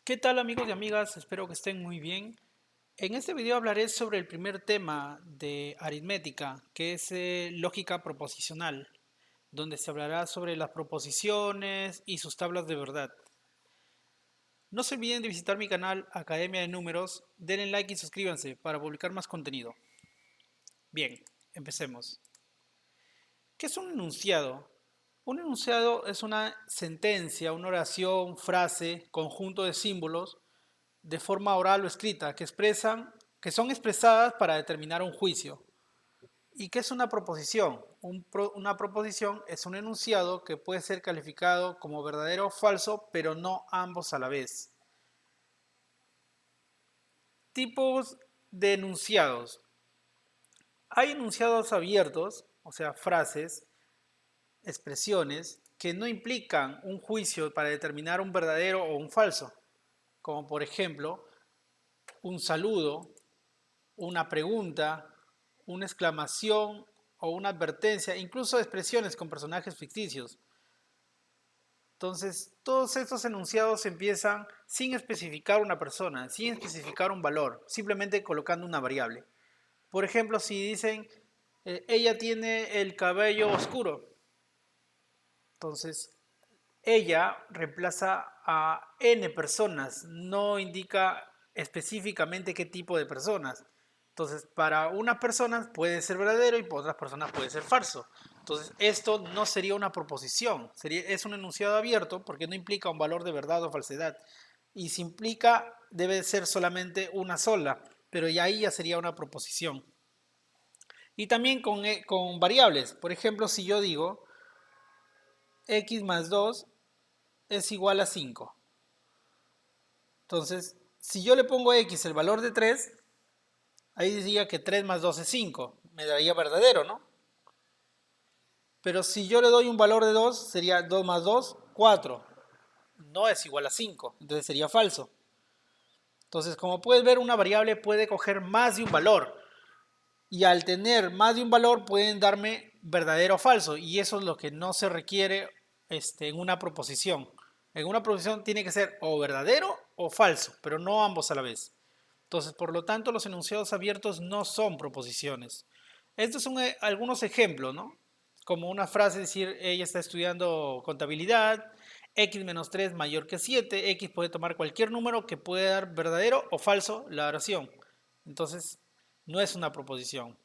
¿Qué tal amigos y amigas? Espero que estén muy bien. En este video hablaré sobre el primer tema de aritmética, que es lógica proposicional, donde se hablará sobre las proposiciones y sus tablas de verdad. No se olviden de visitar mi canal Academia de Números, denle like y suscríbanse para publicar más contenido. Bien, empecemos. ¿Qué es un enunciado? Un enunciado es una sentencia, una oración, frase, conjunto de símbolos de forma oral o escrita que son expresadas para determinar un juicio. ¿Y qué es una proposición? Una proposición es un enunciado que puede ser calificado como verdadero o falso, pero no ambos a la vez. Tipos de enunciados. Hay enunciados abiertos, o sea, frases, expresiones, que no implican un juicio para determinar un verdadero o un falso, como por ejemplo un saludo, una pregunta, una exclamación o una advertencia, incluso expresiones con personajes ficticios. Entonces, todos estos enunciados empiezan sin especificar una persona, sin especificar un valor, simplemente colocando una variable. Por ejemplo, si dicen, ella tiene el cabello oscuro, entonces ella reemplaza a n personas, no indica específicamente qué tipo de personas. Entonces, para unas personas puede ser verdadero y para otras personas puede ser falso. Entonces, esto no sería una proposición, es un enunciado abierto porque no implica un valor de verdad o falsedad. Y si implica, debe ser solamente una sola, pero ya ahí ya sería una proposición. Y también con variables. Por ejemplo, si yo digo x más 2 es igual a 5. Entonces, si yo le pongo x el valor de 3, ahí diría que 3 más 2 es 5. Me daría verdadero, ¿no? Pero si yo le doy un valor de 2, sería 2 más 2, 4. No es igual a 5, entonces sería falso. Entonces, como puedes ver, una variable puede coger más de un valor. Y al tener más de un valor pueden darme verdadero o falso. Y eso es lo que no se requiere en una proposición. En una proposición tiene que ser o verdadero o falso, pero no ambos a la vez. Entonces, por lo tanto, los enunciados abiertos no son proposiciones. Estos son algunos ejemplos, ¿no? Como una frase, decir, ella está estudiando contabilidad, x menos 3 mayor que 7, x puede tomar cualquier número que pueda dar verdadero o falso la oración. Entonces, no es una proposición.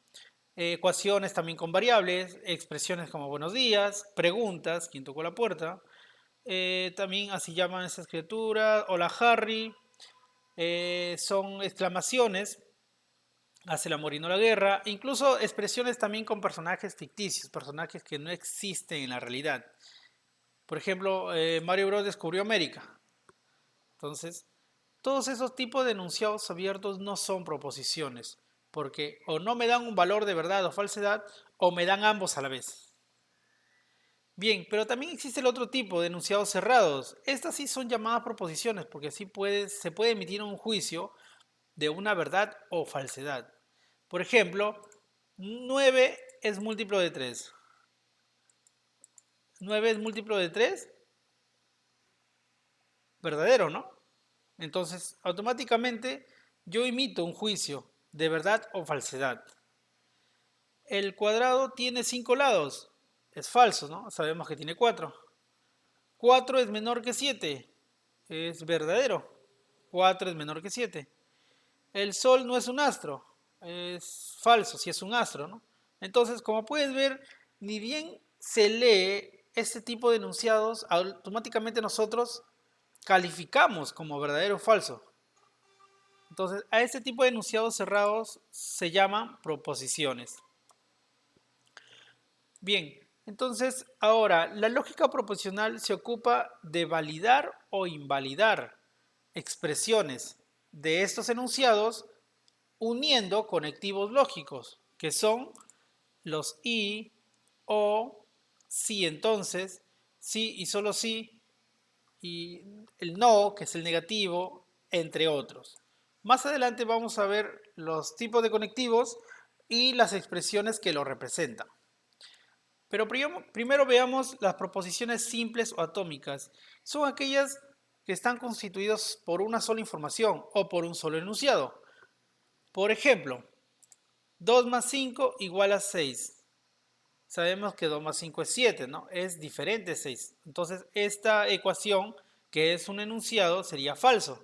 Ecuaciones también con variables, expresiones como buenos días, preguntas, ¿quién tocó la puerta? También así llaman esas criaturas, hola Harry, son exclamaciones, hace el amor y no la guerra, incluso expresiones también con personajes ficticios, personajes que no existen en la realidad. Por ejemplo, Mario Bros descubrió América. Entonces, todos esos tipos de enunciados abiertos no son proposiciones, porque o no me dan un valor de verdad o falsedad, o me dan ambos a la vez. Bien, pero también existe el otro tipo de enunciados cerrados. Estas sí son llamadas proposiciones, porque así se puede emitir un juicio de una verdad o falsedad. Por ejemplo, 9 es múltiplo de 3. 9 es múltiplo de 3, verdadero, ¿no? Entonces, automáticamente yo emito un juicio de verdad o falsedad. El cuadrado tiene 5 lados. Es falso, ¿no? Sabemos que tiene 4. 4 es menor que 7. Es verdadero. 4 es menor que 7. El sol no es un astro. Es falso, si es un astro, ¿no? Entonces, como puedes ver, ni bien se lee este tipo de enunciados, automáticamente nosotros calificamos como verdadero o falso. Entonces, a este tipo de enunciados cerrados se llaman proposiciones. Bien, entonces ahora la lógica proposicional se ocupa de validar o invalidar expresiones de estos enunciados uniendo conectivos lógicos, que son los y, o, sí entonces, sí y solo sí, y el no, que es el negativo, entre otros. Más adelante vamos a ver los tipos de conectivos y las expresiones que lo representan. Pero primero veamos las proposiciones simples o atómicas. Son aquellas que están constituidos por una sola información o por un solo enunciado. Por ejemplo, 2 más 5 igual a 6. Sabemos que 2 más 5 es 7, ¿no? Es diferente 6. Entonces, esta ecuación, que es un enunciado, sería falso.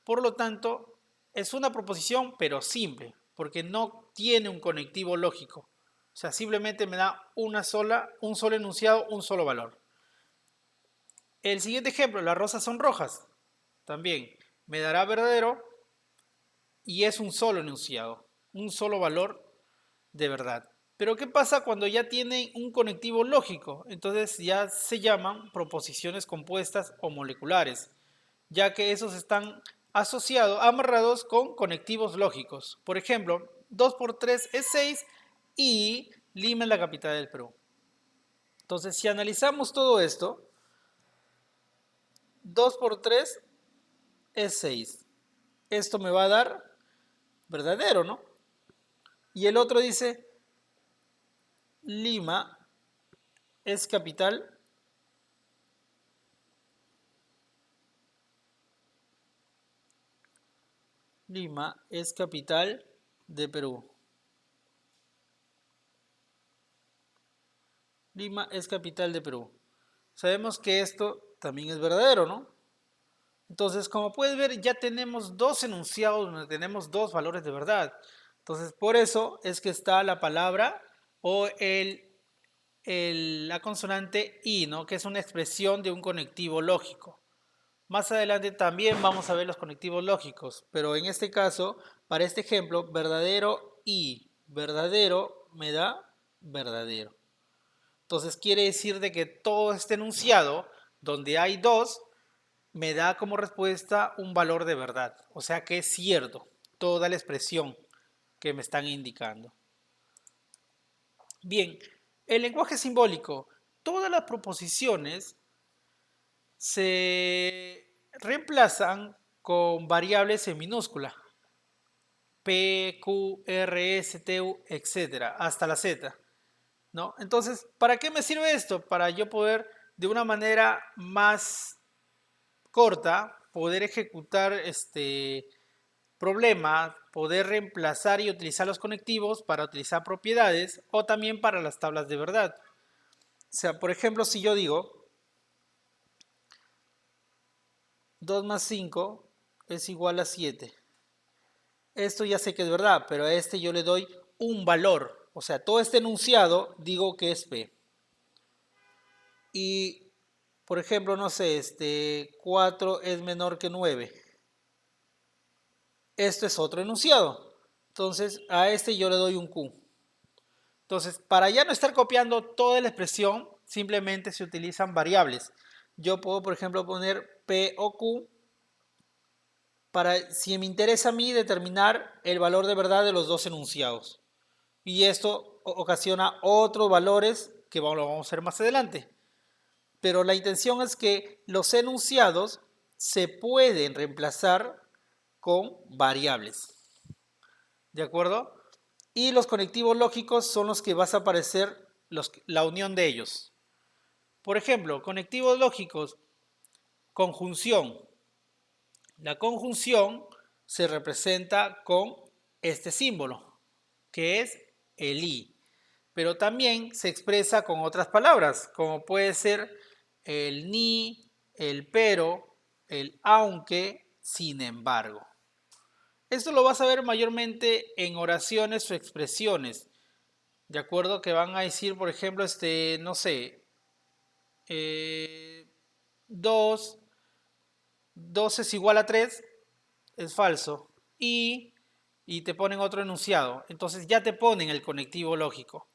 Por lo tanto, es una proposición, pero simple, porque no tiene un conectivo lógico. O sea, simplemente me da un solo enunciado, un solo valor. El siguiente ejemplo, las rosas son rojas. También me dará verdadero y es un solo enunciado, un solo valor de verdad. Pero ¿qué pasa cuando ya tienen un conectivo lógico? Entonces ya se llaman proposiciones compuestas o moleculares, ya que esos están asociados, amarrados con conectivos lógicos. Por ejemplo, 2 por 3 es 6 y Lima es la capital del Perú. Entonces, si analizamos todo esto, 2 por 3 es 6. Esto me va a dar verdadero, ¿no? Y el otro dice, Lima es capital Lima es capital de Perú. Lima es capital de Perú. Sabemos que esto también es verdadero, ¿no? Entonces, como puedes ver, ya tenemos dos enunciados donde tenemos dos valores de verdad. Entonces, por eso es que está la palabra o la consonante I, ¿no? Que es una expresión de un conectivo lógico. Más adelante también vamos a ver los conectivos lógicos, pero en este caso, para este ejemplo, verdadero y verdadero me da verdadero. Entonces quiere decir de que todo este enunciado, donde hay dos, me da como respuesta un valor de verdad. O sea que es cierto toda la expresión que me están indicando. Bien, el lenguaje simbólico. Todas las proposiciones se reemplazan con variables en minúscula. P, Q, R, S, T, U, etcétera, hasta la Z, ¿no? Entonces, ¿para qué me sirve esto? Para yo poder, de una manera más corta, poder ejecutar este problema, poder reemplazar y utilizar los conectivos para utilizar propiedades o también para las tablas de verdad. O sea, por ejemplo, si yo digo 2 más 5 es igual a 7. Esto ya sé que es verdad, pero a este yo le doy un valor. O sea, todo este enunciado digo que es P. Y, por ejemplo, no sé, 4 es menor que 9. Esto es otro enunciado. Entonces, a este yo le doy un Q. Entonces, para ya no estar copiando toda la expresión, simplemente se utilizan variables. Yo puedo, por ejemplo, poner P o Q para, si me interesa a mí, determinar el valor de verdad de los dos enunciados. Y esto ocasiona otros valores que lo vamos a hacer más adelante. Pero la intención es que los enunciados se pueden reemplazar con variables. ¿De acuerdo? Y los conectivos lógicos son los que vas a aparecer la unión de ellos. Por ejemplo, conectivos lógicos, conjunción. La conjunción se representa con este símbolo, que es el i. Pero también se expresa con otras palabras, como puede ser el ni, el pero, el aunque, sin embargo. Esto lo vas a ver mayormente en oraciones o expresiones, de acuerdo que van a decir, por ejemplo, no sé, 2 es igual a 3, es falso, y te ponen otro enunciado, entonces ya te ponen el conectivo lógico.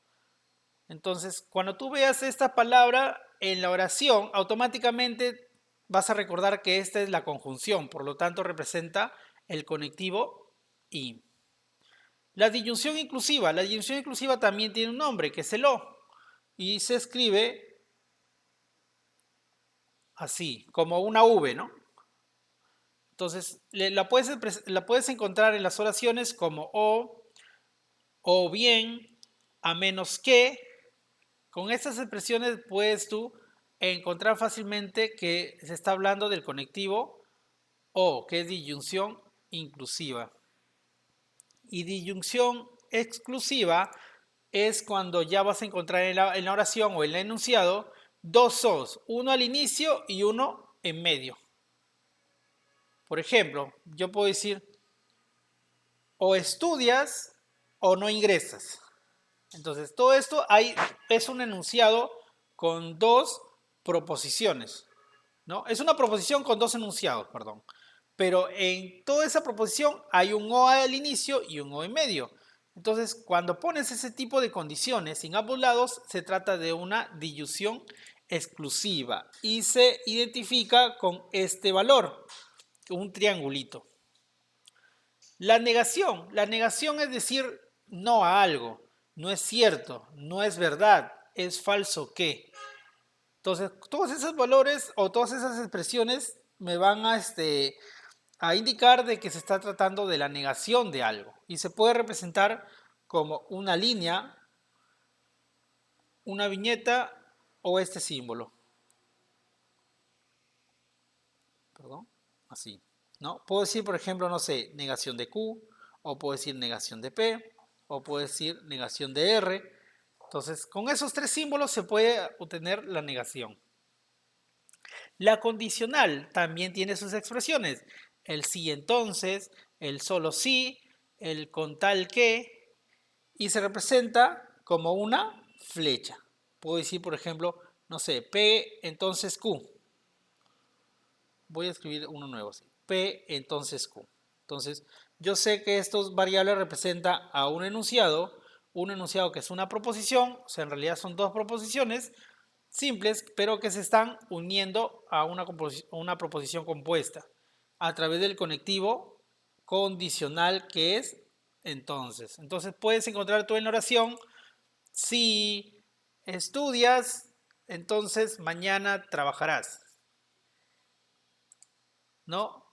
Entonces, cuando tú veas esta palabra en la oración, automáticamente vas a recordar que esta es la conjunción, por lo tanto representa el conectivo y. La disyunción inclusiva también tiene un nombre, que es el o, y se escribe así, como una V, ¿no? Entonces, la puedes encontrar en las oraciones como o bien, a menos que. Con estas expresiones puedes tú encontrar fácilmente que se está hablando del conectivo O, que es disyunción inclusiva. Y disyunción exclusiva es cuando ya vas a encontrar en la oración o en el enunciado dos O's, uno al inicio y uno en medio. Por ejemplo, yo puedo decir, o estudias o no ingresas. Entonces, todo esto es un enunciado con dos proposiciones, ¿no? Es una proposición con dos enunciados, perdón. Pero en toda esa proposición hay un O al inicio y un O en medio. Entonces, cuando pones ese tipo de condiciones en ambos lados, se trata de una disyunción exclusiva y se identifica con este valor, un triangulito. La negación es decir no a algo, no es cierto, no es verdad, es falso que. Entonces, todos esos valores o todas esas expresiones me van a indicar de que se está tratando de la negación de algo y se puede representar como una línea, una viñeta o este símbolo. Perdón, así, ¿no? Puedo decir, por ejemplo, no sé, negación de Q, o puedo decir negación de P, o puedo decir negación de R. Entonces, con esos tres símbolos se puede obtener la negación. La condicional también tiene sus expresiones. El sí entonces, el solo sí, el con tal que, y se representa como una flecha. Puedo decir, por ejemplo, no sé, P entonces Q. Voy a escribir uno nuevo así. P entonces Q. Entonces, yo sé que estos variables representan a un enunciado que es una proposición, o sea, en realidad son dos proposiciones simples, pero que se están uniendo a una proposición compuesta a través del conectivo condicional que es entonces. Entonces, puedes encontrar tú en la oración, si estudias, entonces mañana trabajarás, ¿no?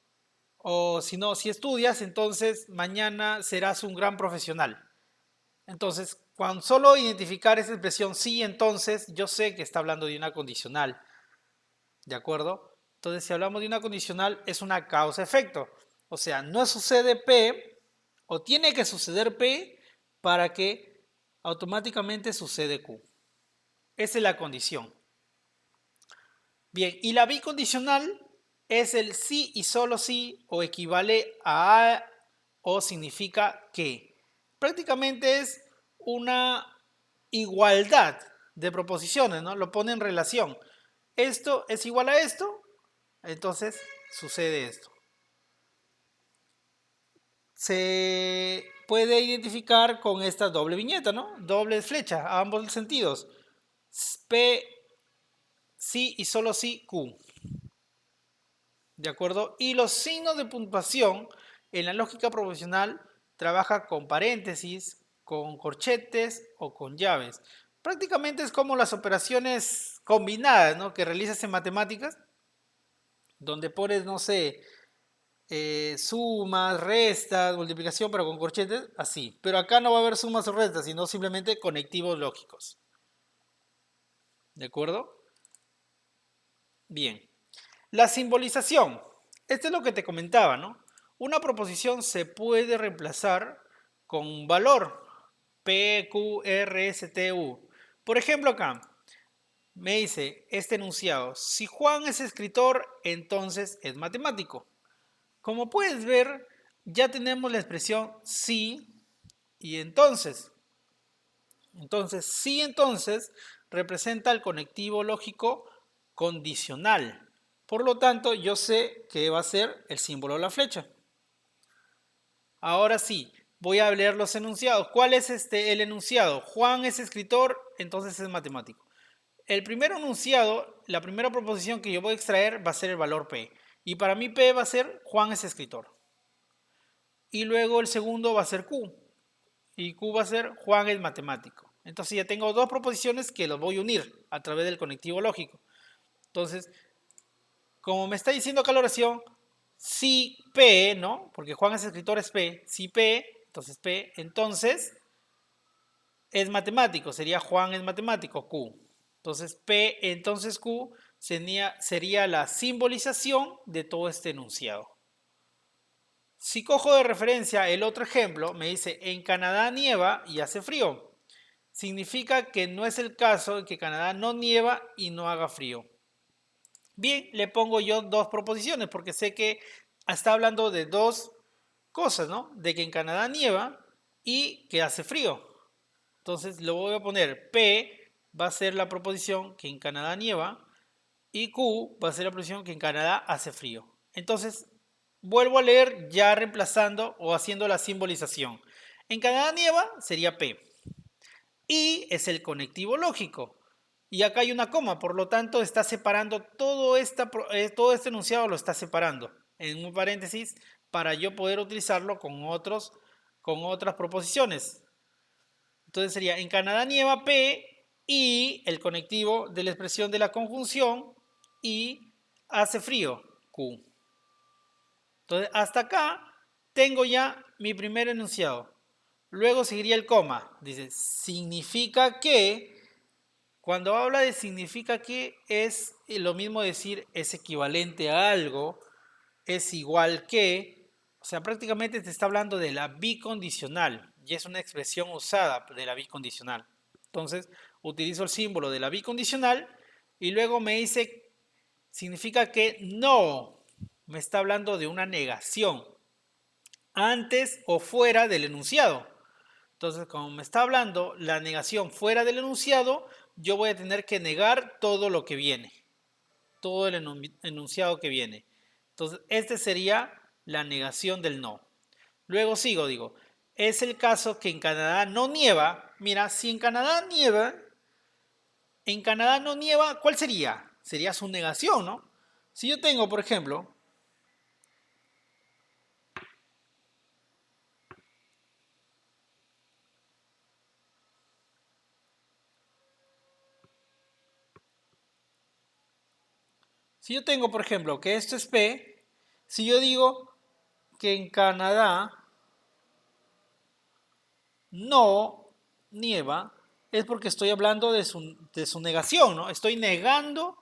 O si no, si estudias, entonces mañana serás un gran profesional. Entonces, cuando solo identificar esa expresión sí, entonces, yo sé que está hablando de una condicional. ¿De acuerdo? Entonces, si hablamos de una condicional, es una causa-efecto. O sea, no sucede P o tiene que suceder P para que automáticamente sucede Q. Esa es la condición. Bien, y la bicondicional es el sí y solo sí o equivale a o significa que. Prácticamente es una igualdad de proposiciones, ¿no? Lo pone en relación. Esto es igual a esto, entonces sucede esto. Se puede identificar con esta doble viñeta, ¿no? Doble flecha a ambos sentidos. P, sí y solo sí, Q. ¿De acuerdo? Y los signos de puntuación en la lógica proposicional trabaja con paréntesis, con corchetes o con llaves. Prácticamente es como las operaciones combinadas, ¿no?, que realizas en matemáticas, donde pones, no sé, sumas, restas, multiplicación, pero con corchetes, así. Pero acá no va a haber sumas o restas, sino simplemente conectivos lógicos. ¿De acuerdo? Bien. La simbolización. Esto es lo que te comentaba, ¿no? Una proposición se puede reemplazar con un valor. P, Q, R, S, T, U. Por ejemplo, acá me dice este enunciado. Si Juan es escritor, entonces es matemático. Como puedes ver, ya tenemos la expresión sí y entonces. Entonces, sí, entonces representa el conectivo lógico condicional. Por lo tanto, yo sé que va a ser el símbolo de la flecha. Ahora sí, voy a leer los enunciados. ¿Cuál es el enunciado? Juan es escritor, entonces es matemático. El primer enunciado, la primera proposición que yo voy a extraer va a ser el valor P. Y para mí P va a ser Juan es escritor. Y luego el segundo va a ser Q. Y Q va a ser Juan es matemático. Entonces ya tengo dos proposiciones que los voy a unir a través del conectivo lógico. Entonces, como me está diciendo acá la oración, si P, ¿no? Porque Juan es escritor, es P. Si P, entonces es matemático, sería Juan es matemático, Q. Entonces P, entonces Q sería la simbolización de todo este enunciado. Si cojo de referencia el otro ejemplo, me dice, en Canadá nieva y hace frío. Significa que no es el caso de que Canadá no nieva y no haga frío. Bien, le pongo yo dos proposiciones porque sé que está hablando de dos cosas, ¿no? De que en Canadá nieva y que hace frío. Entonces lo voy a poner P va a ser la proposición que en Canadá nieva y Q va a ser la proposición que en Canadá hace frío. Entonces vuelvo a leer ya reemplazando o haciendo la simbolización. En Canadá nieva sería P. Y es el conectivo lógico. Y acá hay una coma, por lo tanto está separando todo este enunciado, lo está separando en un paréntesis para yo poder utilizarlo con otras proposiciones. Entonces sería, en Canadá nieva P y el conectivo de la expresión de la conjunción y hace frío Q. Entonces hasta acá tengo ya mi primer enunciado. Luego seguiría el coma. Dice, significa que, cuando habla de significa que, es lo mismo decir es equivalente a algo, es igual que, o sea, prácticamente te está hablando de la bicondicional y es una expresión usada de la bicondicional. Entonces, utilizo el símbolo de la bicondicional y luego me dice, significa que no, me está hablando de una negación, antes o fuera del enunciado. Entonces, como me está hablando la negación fuera del enunciado, yo voy a tener que negar todo lo que viene, todo el enunciado que viene. Entonces, este sería la negación del no. Luego sigo, digo, es el caso que en Canadá no nieva. Mira, si en Canadá no nieva, ¿cuál sería? Sería su negación, ¿no? Si yo tengo, por ejemplo, que esto es P, si yo digo que en Canadá no nieva, es porque estoy hablando de su negación, ¿no? Estoy negando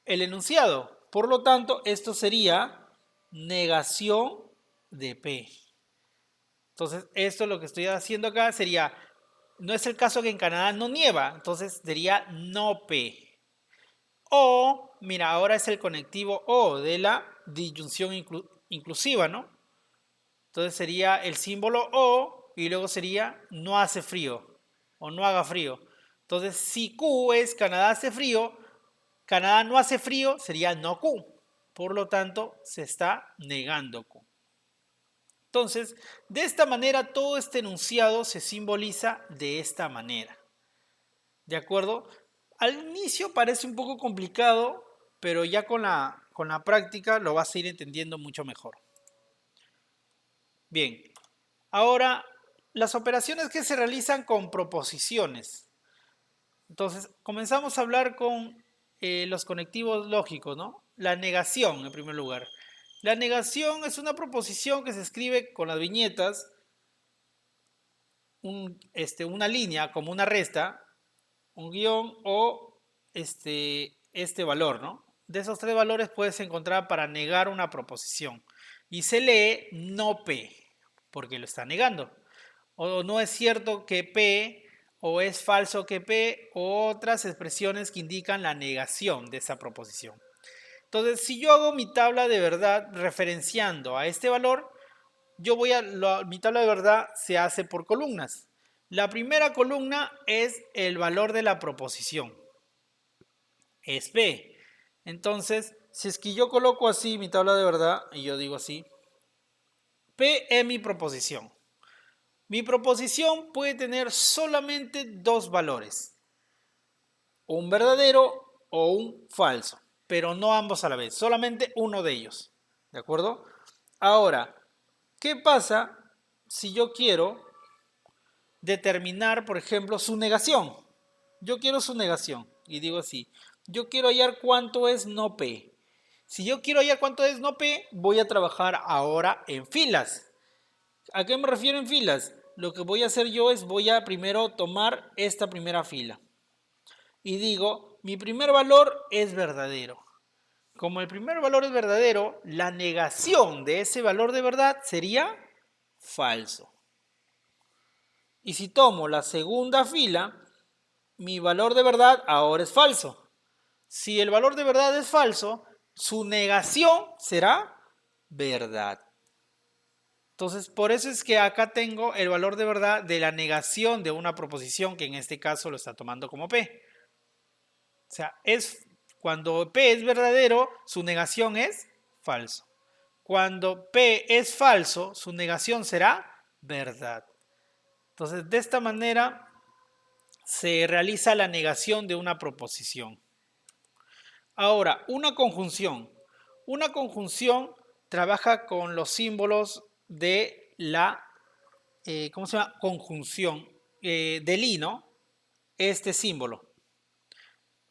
el enunciado. Por lo tanto, esto sería negación de P. Entonces, esto lo que estoy haciendo acá sería, no es el caso que en Canadá no nieva, entonces sería no P. O, mira, ahora es el conectivo O de la disyunción inclusiva, ¿no? Entonces sería el símbolo O y luego sería no hace frío o no haga frío. Entonces, si Q es Canadá hace frío, Canadá no hace frío sería no Q. Por lo tanto, se está negando Q. Entonces, de esta manera, todo este enunciado se simboliza de esta manera. ¿De acuerdo? Al inicio parece un poco complicado, pero ya con la práctica lo vas a ir entendiendo mucho mejor. Bien, ahora las operaciones que se realizan con proposiciones. Entonces, comenzamos a hablar con los conectivos lógicos, ¿no? La negación, en primer lugar. La negación es una proposición que se escribe con las viñetas, una línea como una resta, un guión o este valor, ¿no? De esos tres valores puedes encontrar para negar una proposición. Y se lee no P, porque lo está negando. O no es cierto que P, o es falso que P, o otras expresiones que indican la negación de esa proposición. Entonces, si yo hago mi tabla de verdad referenciando a este valor, mi tabla de verdad se hace por columnas. La primera columna es el valor de la proposición, es P. Entonces, si es que yo coloco así mi tabla de verdad, y yo digo así, P es mi proposición. Mi proposición puede tener solamente dos valores, un verdadero o un falso, pero no ambos a la vez, solamente uno de ellos. ¿De acuerdo? Ahora, ¿qué pasa si yo quiero determinar, por ejemplo, su negación? Yo quiero su negación y digo así, yo quiero hallar cuánto es no P. Si yo quiero hallar cuánto es no P, voy a trabajar ahora en filas. ¿A qué me refiero en filas? Lo que voy a hacer yo es voy a primero tomar esta primera fila. y digo, mi primer valor es verdadero. Como el primer valor es verdadero, la negación de ese valor de verdad sería falso. Y si tomo la segunda fila, mi valor de verdad ahora es falso. Si el valor de verdad es falso, su negación será verdad. Entonces, por eso es que acá tengo el valor de verdad de la negación de una proposición, que en este caso lo está tomando como P. O sea, cuando P es verdadero, su negación es falso. Cuando P es falso, su negación será verdad. Entonces, de esta manera se realiza la negación de una proposición. Ahora, una conjunción. Una conjunción trabaja con los símbolos de la, ¿cómo se llama? Conjunción del i, ¿no? Este símbolo.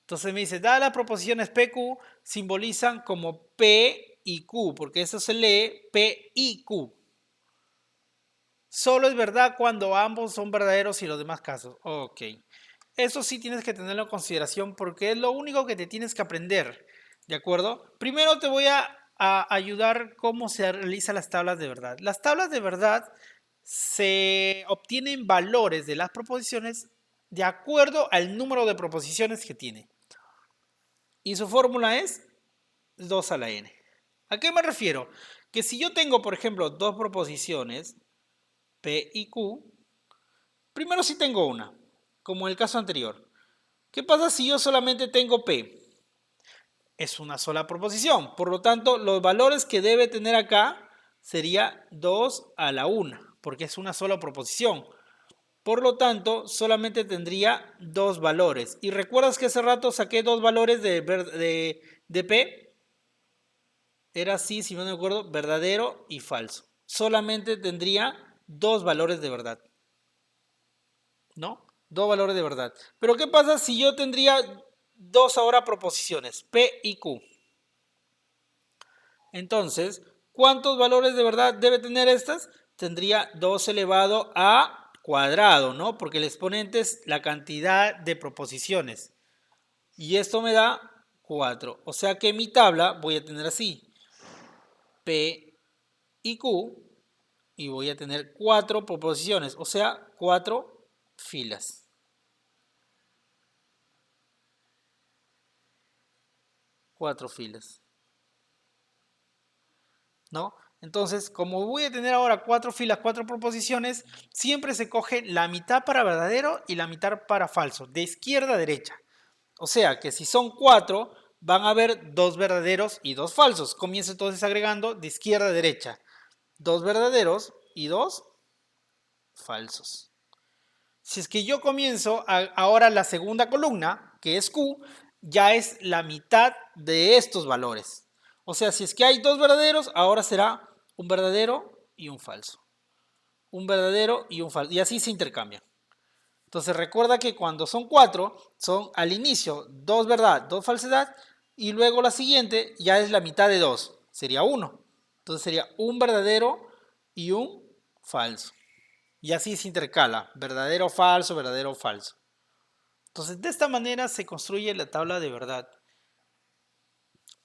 Entonces me dice, dadas las proposiciones PQ simbolizan como P y Q, porque eso se lee P y Q. Solo es verdad cuando ambos son verdaderos y los demás casos. Ok. Eso sí tienes que tenerlo en consideración porque es lo único que te tienes que aprender. ¿De acuerdo? Primero te voy a ayudar cómo se realizan las tablas de verdad. Las tablas de verdad se obtienen valores de las proposiciones de acuerdo al número de proposiciones que tiene. Y su fórmula es 2 a la n. ¿A qué me refiero? Que si yo tengo, por ejemplo, dos proposiciones, P y Q, primero sí tengo una, como en el caso anterior. ¿Qué pasa si yo solamente tengo P? Es una sola proposición. Por lo tanto, los valores que debe tener acá sería 2 a la 1, porque es una sola proposición. Por lo tanto, solamente tendría dos valores. ¿Y recuerdas que hace rato saqué dos valores de P? Era así, si no me acuerdo, verdadero y falso. Solamente tendría dos valores de verdad. ¿No? Dos valores de verdad. Pero ¿qué pasa si yo tendría dos ahora proposiciones, P y Q? Entonces, ¿cuántos valores de verdad debe tener estas? Tendría 2 elevado a cuadrado, ¿no? Porque el exponente es la cantidad de proposiciones. Y esto me da 4. O sea que mi tabla voy a tener así. P y Q. Y voy a tener 4 proposiciones. O sea, 4 filas. 4 filas. ¿No? Entonces, como voy a tener ahora 4 filas, 4 proposiciones, siempre se coge la mitad para verdadero y la mitad para falso, de izquierda a derecha. O sea que si son 4, van a haber 2 verdaderos y 2 falsos. Comienzo entonces agregando de izquierda a derecha. 2 verdaderos y 2 falsos. Si es que yo comienzo ahora la segunda columna, que es Q, ya es la mitad de estos valores. O sea, si es que hay 2 verdaderos, ahora será un verdadero y un falso. Un verdadero y un falso. Y así se intercambian. Entonces recuerda que cuando son 4, son al inicio 2 verdad, 2 falsedad, y luego la siguiente ya es la mitad de 2, sería 1. Entonces sería un verdadero y un falso. Y así se intercala, verdadero, falso, verdadero, falso. Entonces de esta manera se construye la tabla de verdad.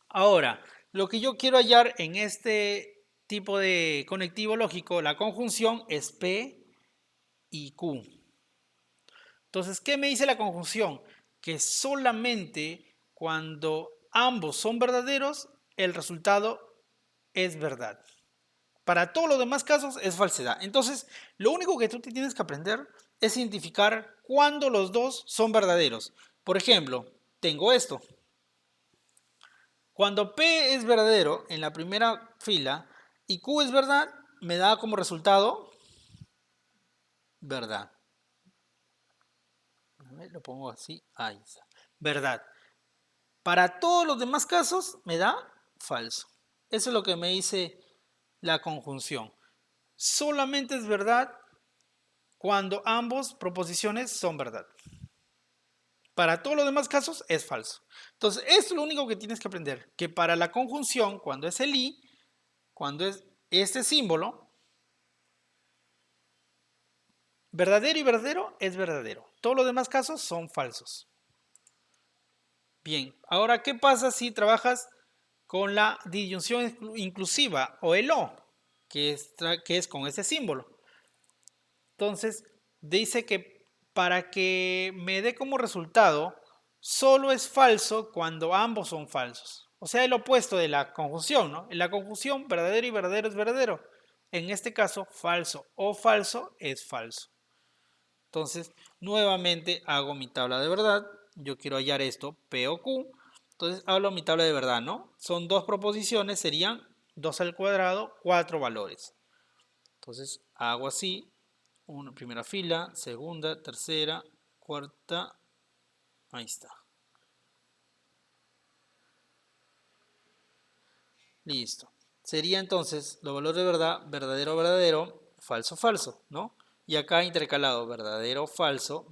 Ahora, lo que yo quiero hallar en este tipo de conectivo lógico, la conjunción es P y Q. Entonces, ¿qué me dice la conjunción? Que solamente cuando ambos son verdaderos, el resultado es verdad. Para todos los demás casos es falsedad. Entonces, lo único que tú te tienes que aprender es identificar cuándo los dos son verdaderos. Por ejemplo, tengo esto. Cuando P es verdadero en la primera fila y Q es verdad, me da como resultado verdad. Lo pongo así, ahí está. Verdad. Para todos los demás casos me da falso. Eso es lo que me dice la conjunción. Solamente es verdad cuando ambas proposiciones son verdad. Para todos los demás casos es falso. Entonces, esto es lo único que tienes que aprender. Que para la conjunción, cuando es el i, cuando es este símbolo, verdadero y verdadero es verdadero. Todos los demás casos son falsos. Bien, ahora, ¿qué pasa si trabajas con la disyunción inclusiva o el o, que es con ese símbolo? Entonces, dice que para que me dé como resultado, solo es falso cuando ambos son falsos. O sea, el opuesto de la conjunción, ¿no? En la conjunción, verdadero y verdadero es verdadero. En este caso, falso o falso es falso. Entonces, nuevamente hago mi tabla de verdad. Yo quiero hallar esto, P o Q. Entonces, hablo mi tabla de verdad, ¿no? Son dos proposiciones, serían 2 al cuadrado, 4 valores. Entonces, hago así, una primera fila, segunda, tercera, cuarta, ahí está. Listo. Sería entonces los valores de verdad, verdadero, verdadero, falso, falso, ¿no? Y acá intercalado, verdadero, falso.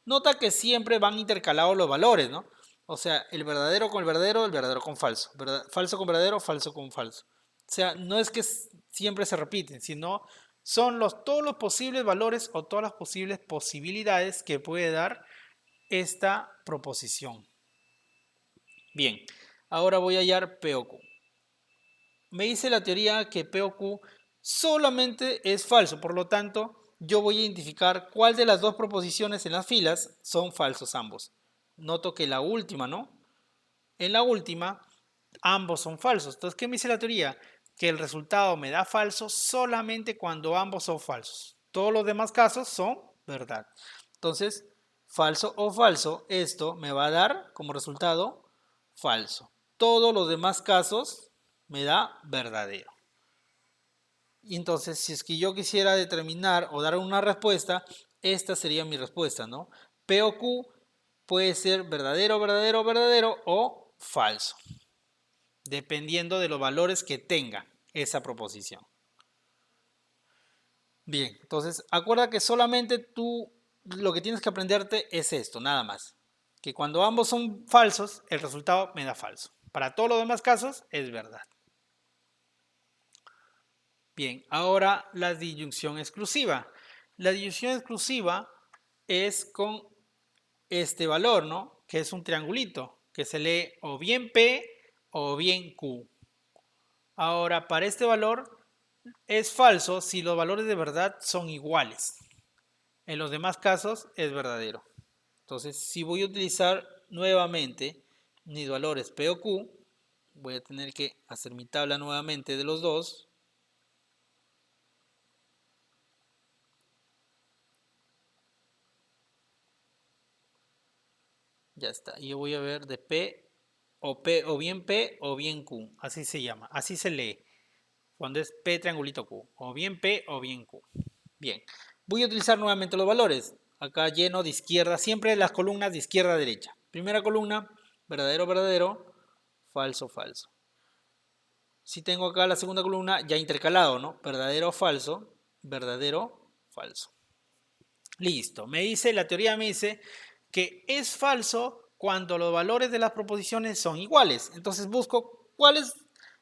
Nota que siempre van intercalados los valores, ¿no? O sea, el verdadero el verdadero con falso. Falso con verdadero, falso con falso. O sea, no es que siempre se repiten, sino son todos los posibles valores o todas las posibles posibilidades que puede dar esta proposición. Bien, ahora voy a hallar P o Q. Me dice la teoría que P o Q solamente es falso, por lo tanto, yo voy a identificar cuál de las dos proposiciones en las filas son falsos ambos. Noto que la última, ¿no? En la última, ambos son falsos. Entonces, ¿qué me dice la teoría? Que el resultado me da falso solamente cuando ambos son falsos. Todos los demás casos son verdad. Entonces, falso o falso, esto me va a dar como resultado falso. Todos los demás casos me da verdadero. Y entonces, si es que yo quisiera determinar o dar una respuesta, esta sería mi respuesta, ¿no? P o Q puede ser verdadero, verdadero, verdadero o falso, dependiendo de los valores que tenga esa proposición. Bien, entonces, acuerda que solamente tú lo que tienes que aprenderte es esto, nada más. Que cuando ambos son falsos, el resultado me da falso. Para todos los demás casos, es verdad. Bien, ahora la disyunción exclusiva. La disyunción exclusiva es con este valor, ¿no? Que es un triangulito, que se lee o bien P o bien Q. Ahora, para este valor es falso si los valores de verdad son iguales. En los demás casos es verdadero. Entonces, si voy a utilizar nuevamente mis valores P o Q, voy a tener que hacer mi tabla nuevamente de los dos. Ya está. Y yo voy a ver de P o bien P o bien Q. Así se llama. Así se lee. Cuando es P triangulito Q. O bien P o bien Q. Bien. Voy a utilizar nuevamente los valores. Acá lleno de izquierda. Siempre las columnas de izquierda a derecha. Primera columna, verdadero, verdadero, falso, falso. Si tengo acá la segunda columna ya intercalado, ¿no? Verdadero, falso, verdadero, falso. Listo. La teoría me dice que es falso cuando los valores de las proposiciones son iguales. Entonces busco cuáles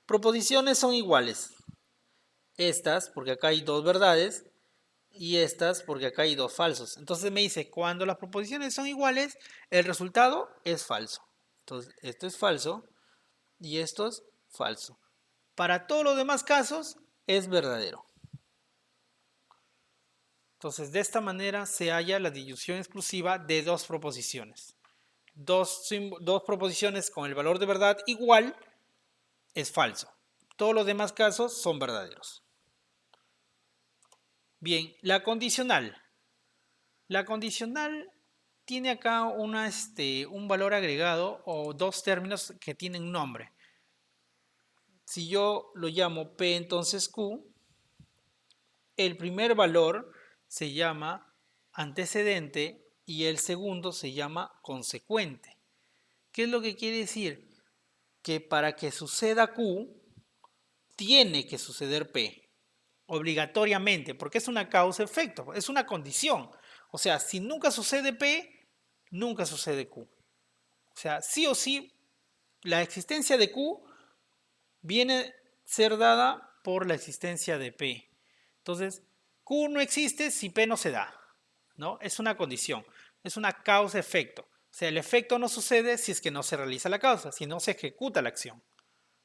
proposiciones son iguales. Estas, porque acá hay dos verdades, y estas, porque acá hay dos falsos. Entonces me dice, cuando las proposiciones son iguales, el resultado es falso. Entonces, esto es falso y esto es falso. Para todos los demás casos, es verdadero. Entonces, de esta manera se halla la disyunción exclusiva de dos proposiciones. Dos proposiciones con el valor de verdad igual es falso. Todos los demás casos son verdaderos. Bien, la condicional. La condicional tiene acá un valor agregado o dos términos que tienen nombre. Si yo lo llamo P, entonces Q, el primer valor se llama antecedente y el segundo se llama consecuente. ¿Qué es lo que quiere decir? Que para que suceda Q, tiene que suceder P, obligatoriamente, porque es una causa-efecto, es una condición. O sea, si nunca sucede P, nunca sucede Q. O sea, sí o sí, la existencia de Q viene a ser dada por la existencia de P. Entonces, Q no existe si P no se da, ¿no? Es una condición, es una causa-efecto. O sea, el efecto no sucede si es que no se realiza la causa, si no se ejecuta la acción,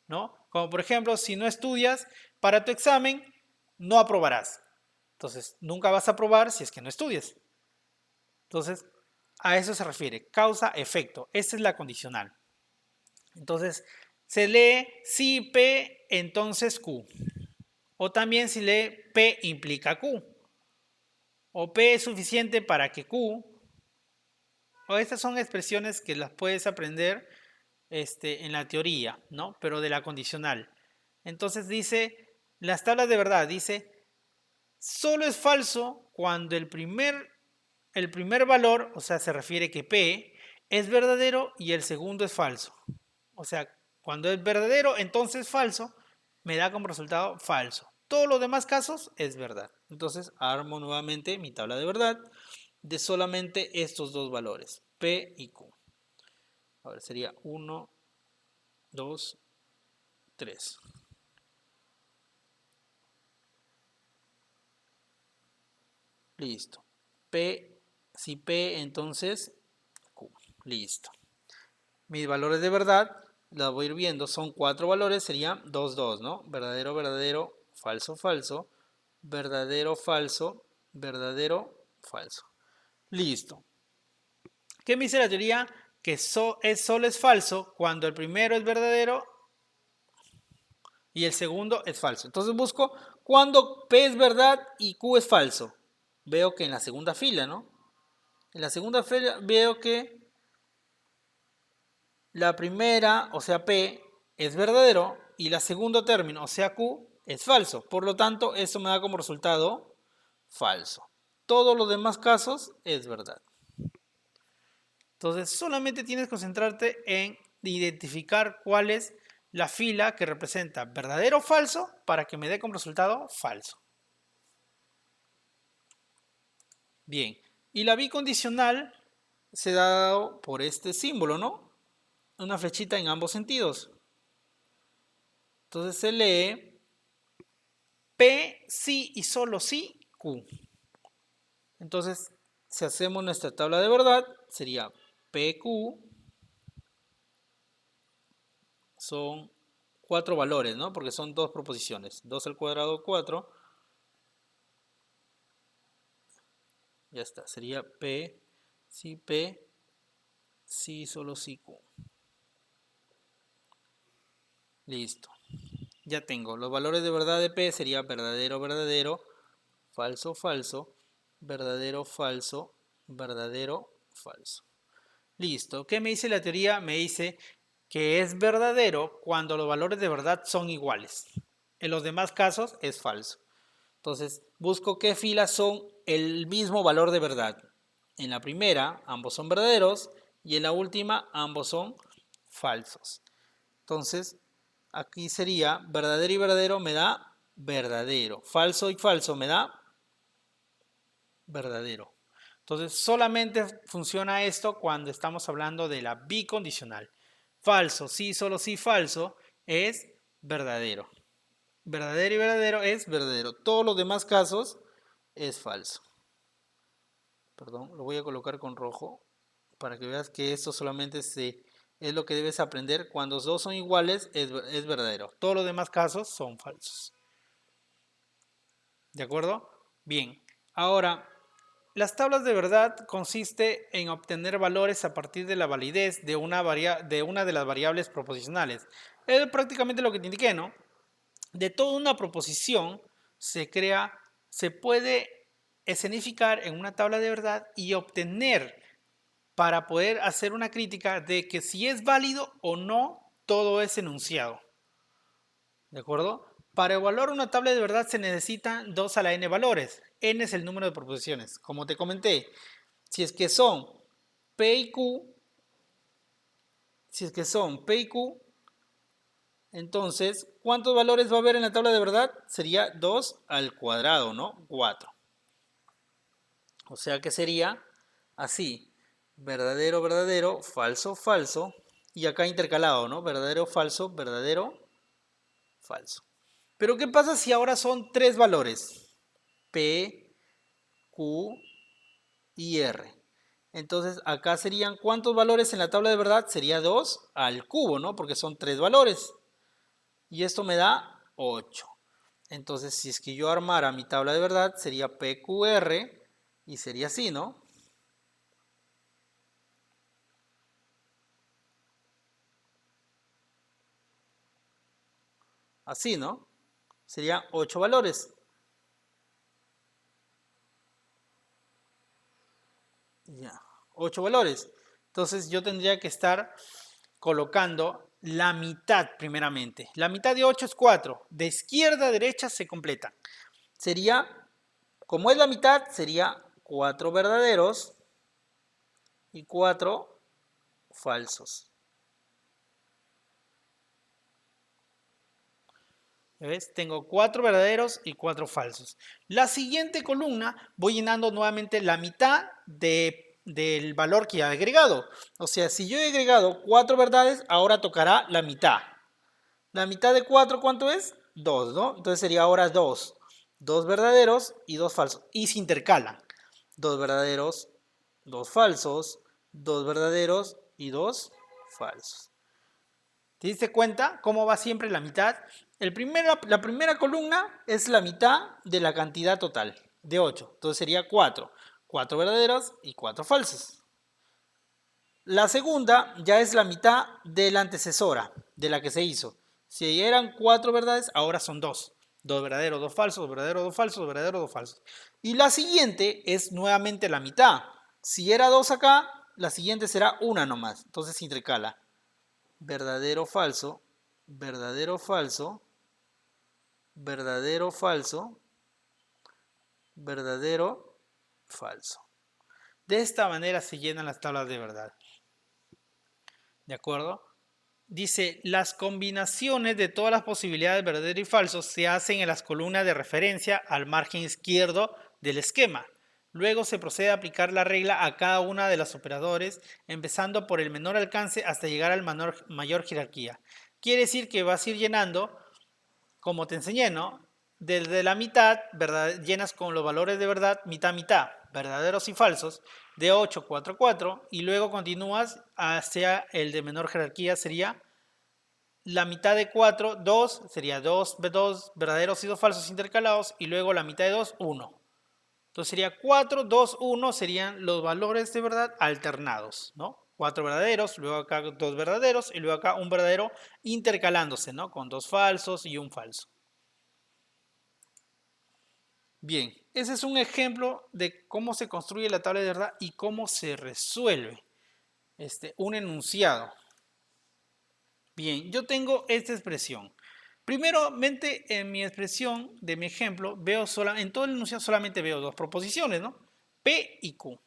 ¿no? Como por ejemplo, si no estudias para tu examen, no aprobarás. Entonces, nunca vas a aprobar si es que no estudias. Entonces, a eso se refiere, causa-efecto. Esta es la condicional. Entonces, se lee si P, entonces Q. O también si lee P implica Q. O P es suficiente para que Q. O estas son expresiones que las puedes aprender en la teoría, ¿no? Pero de la condicional. Entonces dice, las tablas de verdad, dice, solo es falso cuando el primer valor, o sea, se refiere que P, es verdadero y el segundo es falso. O sea, cuando es verdadero, entonces falso, me da como resultado falso. Todos los demás casos es verdad. Entonces armo nuevamente mi tabla de verdad de solamente estos dos valores, P y Q. A ver, sería 1, 2, 3. Listo. P, si P, entonces Q. Listo. Mis valores de verdad, los voy a ir viendo, son 4 valores, serían 2, 2, ¿no? Verdadero, verdadero, falso, falso, verdadero, falso, verdadero, falso. Listo. ¿Qué me dice la teoría? Que solo es falso cuando el primero es verdadero y el segundo es falso. Entonces busco cuando P es verdad y Q es falso. Veo que en la segunda fila, ¿no? En la segunda fila veo que la primera, o sea P, es verdadero y la segundo término, o sea Q, es falso. Por lo tanto, eso me da como resultado falso. Todos los demás casos es verdad. Entonces, solamente tienes que concentrarte en identificar cuál es la fila que representa verdadero o falso para que me dé como resultado falso. Bien, y la bicondicional se da por este símbolo, ¿no? Una flechita en ambos sentidos. Entonces se lee P, sí y solo sí, Q. Entonces, si hacemos nuestra tabla de verdad, sería PQ son 4 valores, ¿no? Porque son 2 proposiciones. 2 al cuadrado, 4. Ya está, sería P, sí, solo sí, Q. Listo. Ya tengo. Los valores de verdad de P sería verdadero, verdadero, falso, falso, verdadero, falso, verdadero, falso. Listo. ¿Qué me dice la teoría? Me dice que es verdadero cuando los valores de verdad son iguales. En los demás casos es falso. Entonces, busco qué filas son el mismo valor de verdad. En la primera, ambos son verdaderos y en la última, ambos son falsos. Entonces, aquí sería verdadero y verdadero me da verdadero. Falso y falso me da verdadero. Entonces, solamente funciona esto cuando estamos hablando de la bicondicional. Falso, sí, solo sí, falso es verdadero. Verdadero y verdadero es verdadero. Todos los demás casos es falso. Perdón, lo voy a colocar con rojo para que veas que esto solamente es lo que debes aprender. Cuando los dos son iguales es verdadero. Todos los demás casos son falsos. ¿De acuerdo? Bien. Ahora, las tablas de verdad consiste en obtener valores a partir de la validez de una de las variables proposicionales. Es prácticamente lo que te indiqué, ¿no? De toda una proposición se puede escenificar en una tabla de verdad y obtener para poder hacer una crítica de que si es válido o no todo ese enunciado. ¿De acuerdo? Para evaluar una tabla de verdad se necesitan 2 a la n valores. N es el número de proposiciones. Como te comenté, si es que son P y Q, entonces, ¿cuántos valores va a haber en la tabla de verdad? Sería 2 al cuadrado, ¿no? 4. O sea que sería así. Verdadero, verdadero, falso, falso. Y acá intercalado, ¿no? Verdadero, falso, verdadero, falso. Pero ¿qué pasa si ahora son 3 valores? P, Q y R. Entonces acá serían, ¿cuántos valores en la tabla de verdad? Sería 2 al cubo, ¿no? Porque son 3 valores. Y esto me da 8. Entonces, si es que yo armara mi tabla de verdad, sería PQR y sería así, ¿no? Así, ¿no? Serían 8 valores. Ya, 8 valores. Entonces yo tendría que estar colocando la mitad primeramente. La mitad de 8 es 4. De izquierda a derecha se completan. Sería, como es la mitad, sería 4 verdaderos y 4 falsos. ¿Ves? Tengo 4 verdaderos y 4 falsos. La siguiente columna voy llenando nuevamente la mitad del valor que ya he agregado. O sea, si yo he agregado 4 verdades, ahora tocará la mitad. La mitad de 4, ¿cuánto es? 2, ¿no? Entonces sería ahora 2. 2 verdaderos y 2 falsos. Y se intercalan. 2 verdaderos, 2 falsos, 2 verdaderos y 2 falsos. ¿Te diste cuenta cómo va siempre la mitad? La primera columna es la mitad de la cantidad total, de 8. Entonces sería 4. 4 verdaderos y 4 falsos. La segunda ya es la mitad de la antecesora, de la que se hizo. Si eran 4 verdades, ahora son 2. 2 verdaderos, 2 falsos, 2 verdaderos, 2 falsos, 2 verdaderos, 2 falsos. Y la siguiente es nuevamente la mitad. Si era 2 acá, la siguiente será una nomás. Entonces se intercala. Verdadero, falso, verdadero, falso, verdadero, falso, verdadero, falso. De esta manera se llenan las tablas de verdad. ¿De acuerdo? Dice, las combinaciones de todas las posibilidades verdadero y falso se hacen en las columnas de referencia al margen izquierdo del esquema. Luego se procede a aplicar la regla a cada una de los operadores, empezando por el menor alcance hasta llegar al mayor jerarquía. Quiere decir que vas a ir llenando, como te enseñé, ¿no? Desde la mitad, ¿verdad? Llenas con los valores de verdad, mitad, mitad, verdaderos y falsos, de 8, 4, 4, y luego continúas hacia el de menor jerarquía, sería la mitad de 4, 2, sería 2 verdaderos y 2 falsos intercalados, y luego la mitad de 2, 1. Entonces sería 4, 2, 1, serían los valores de verdad alternados, ¿no? 4 verdaderos, luego acá 2 verdaderos, y luego acá un verdadero intercalándose, ¿no? Con 2 falsos y un falso. Bien, ese es un ejemplo de cómo se construye la tabla de verdad y cómo se resuelve un enunciado. Bien, yo tengo esta expresión. Primeramente, en mi expresión de mi ejemplo, en todo el enunciado solamente veo dos proposiciones, ¿no? P y Q.